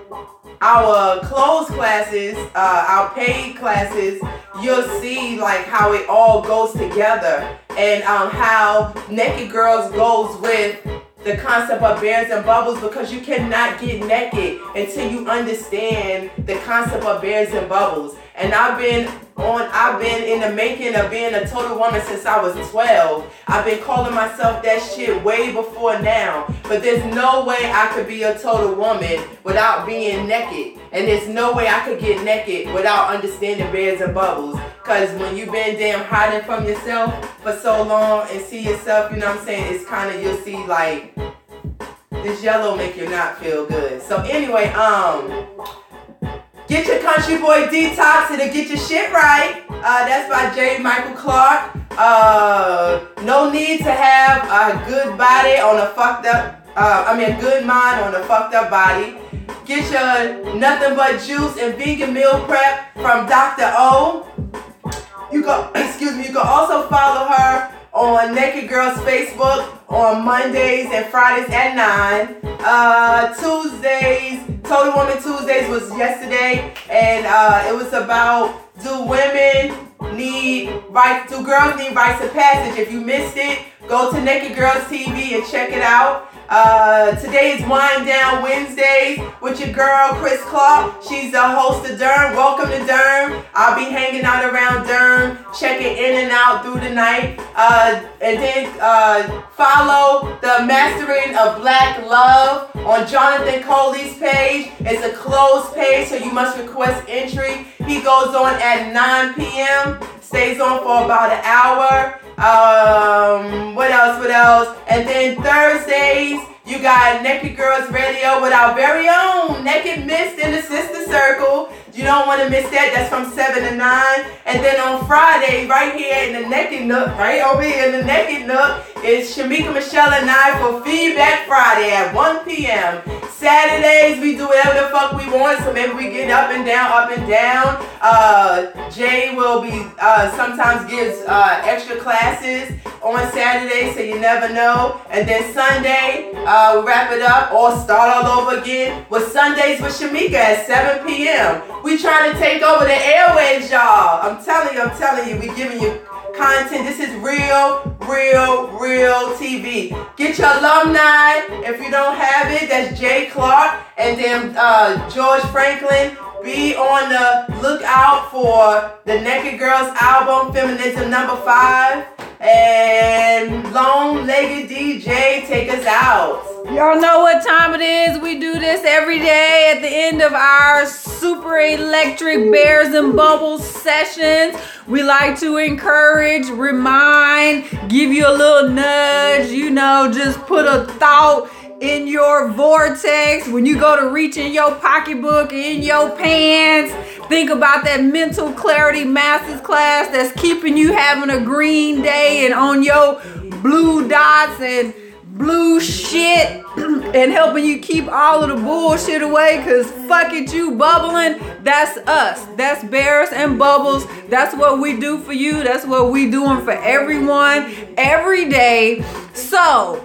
our closed classes, our paid classes, you'll see like how it all goes together, and how Naked Girls goes with the concept of bears and bubbles, because you cannot get naked until you understand the concept of bears and bubbles. And I've been in the making of being a total woman since I was 12. I've been calling myself that shit way before now. But there's no way I could be a total woman without being naked. And there's no way I could get naked without understanding bears and bubbles. Because when you've been damn hiding from yourself for so long and see yourself, you know what I'm saying, it's kind of, you'll see like, this yellow make you not feel good. So anyway, get your country boy detox, it'll get your shit right. That's by J. Michael Clark. No need to have a good body on a fucked up, a good mind on a fucked up body. Get your nothing but juice and vegan meal prep from Dr. O. You can also follow her on Naked Girls Facebook on Mondays and Fridays at 9. Tuesdays, Total Woman Tuesdays was yesterday, and it was about do girls need rites of passage? If you missed it, go to Naked Girls TV and check it out. Today is Wind Down Wednesdays with your girl Chris Clark. She's the host of Durham. Welcome to Durham. I'll be hanging out around Durham, checking in and out through the night. And then follow the Mastering of Black Love on Jonathan Coley's page. It's a closed page, so you must request entry. He goes on at 9 p.m. Stays on for about an hour. What else? And then Thursdays, you got Naked Girls Radio with our very own Naked Mist in the Sister Circle. You don't want to miss that. That's from 7 to 9. And then on Friday, right here in the Naked Nook, right over here in the Naked Nook, It's Shamika, Michelle, and I for Feedback Friday at 1 p.m. Saturdays, we do whatever the fuck we want, so maybe we get up and down, up and down. Jay will be, sometimes gives extra classes on Saturday, so you never know. And then Sunday, we wrap it up or start all over again with Sundays with Shamika at 7 p.m. We trying to take over the airwaves, y'all. I'm telling you, we giving you content. This is real TV. Get your alumni. If you don't have it, that's Jay Clark and then George Franklin. Be on the lookout for the Naked Girls album, Feminism #5. And Long-Legged DJ, take us out. Y'all know what time it is. We do this every day at the end of our super electric Bears and Bubbles sessions. We like to encourage, remind, give you a little nudge, you know, just put a thought in your vortex. When you go to reach in your pocketbook, in your pants, think about that mental clarity master's class that's keeping you having a green day and on your blue dots and blue shit and helping you keep all of the bullshit away, because fuck it, you bubbling. That's us. That's Bears and Bubbles. That's what we do for you. That's what we doing for everyone every day. So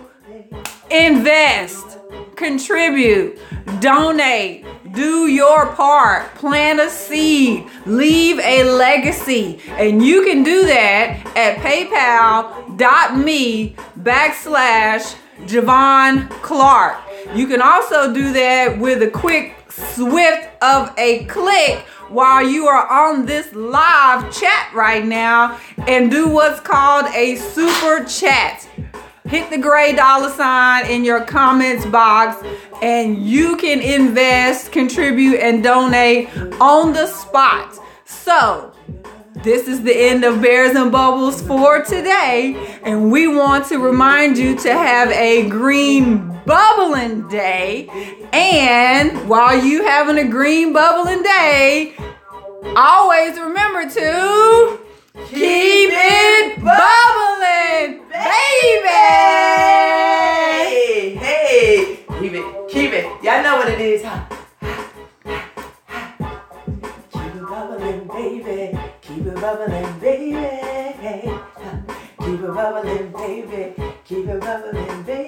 invest, contribute, donate, do your part, plant a seed, leave a legacy. And you can do that at paypal.me/Javon Clark. You can also do that with a quick swift of a click while you are on this live chat right now and do what's called a super chat. Hit the gray $ in your comments box and you can invest, contribute, and donate on the spot. So this is the end of Bears and Bubbles for today, and we want to remind you to have a green bubbling day. And while you having a green bubbling day, always remember to keep it bubbling, baby. Hey, keep it. Y'all know what it is, huh? Keep it bubbling, baby. Keep it bubbling, baby. Keep it bubbling, baby. Keep it bubbling, baby.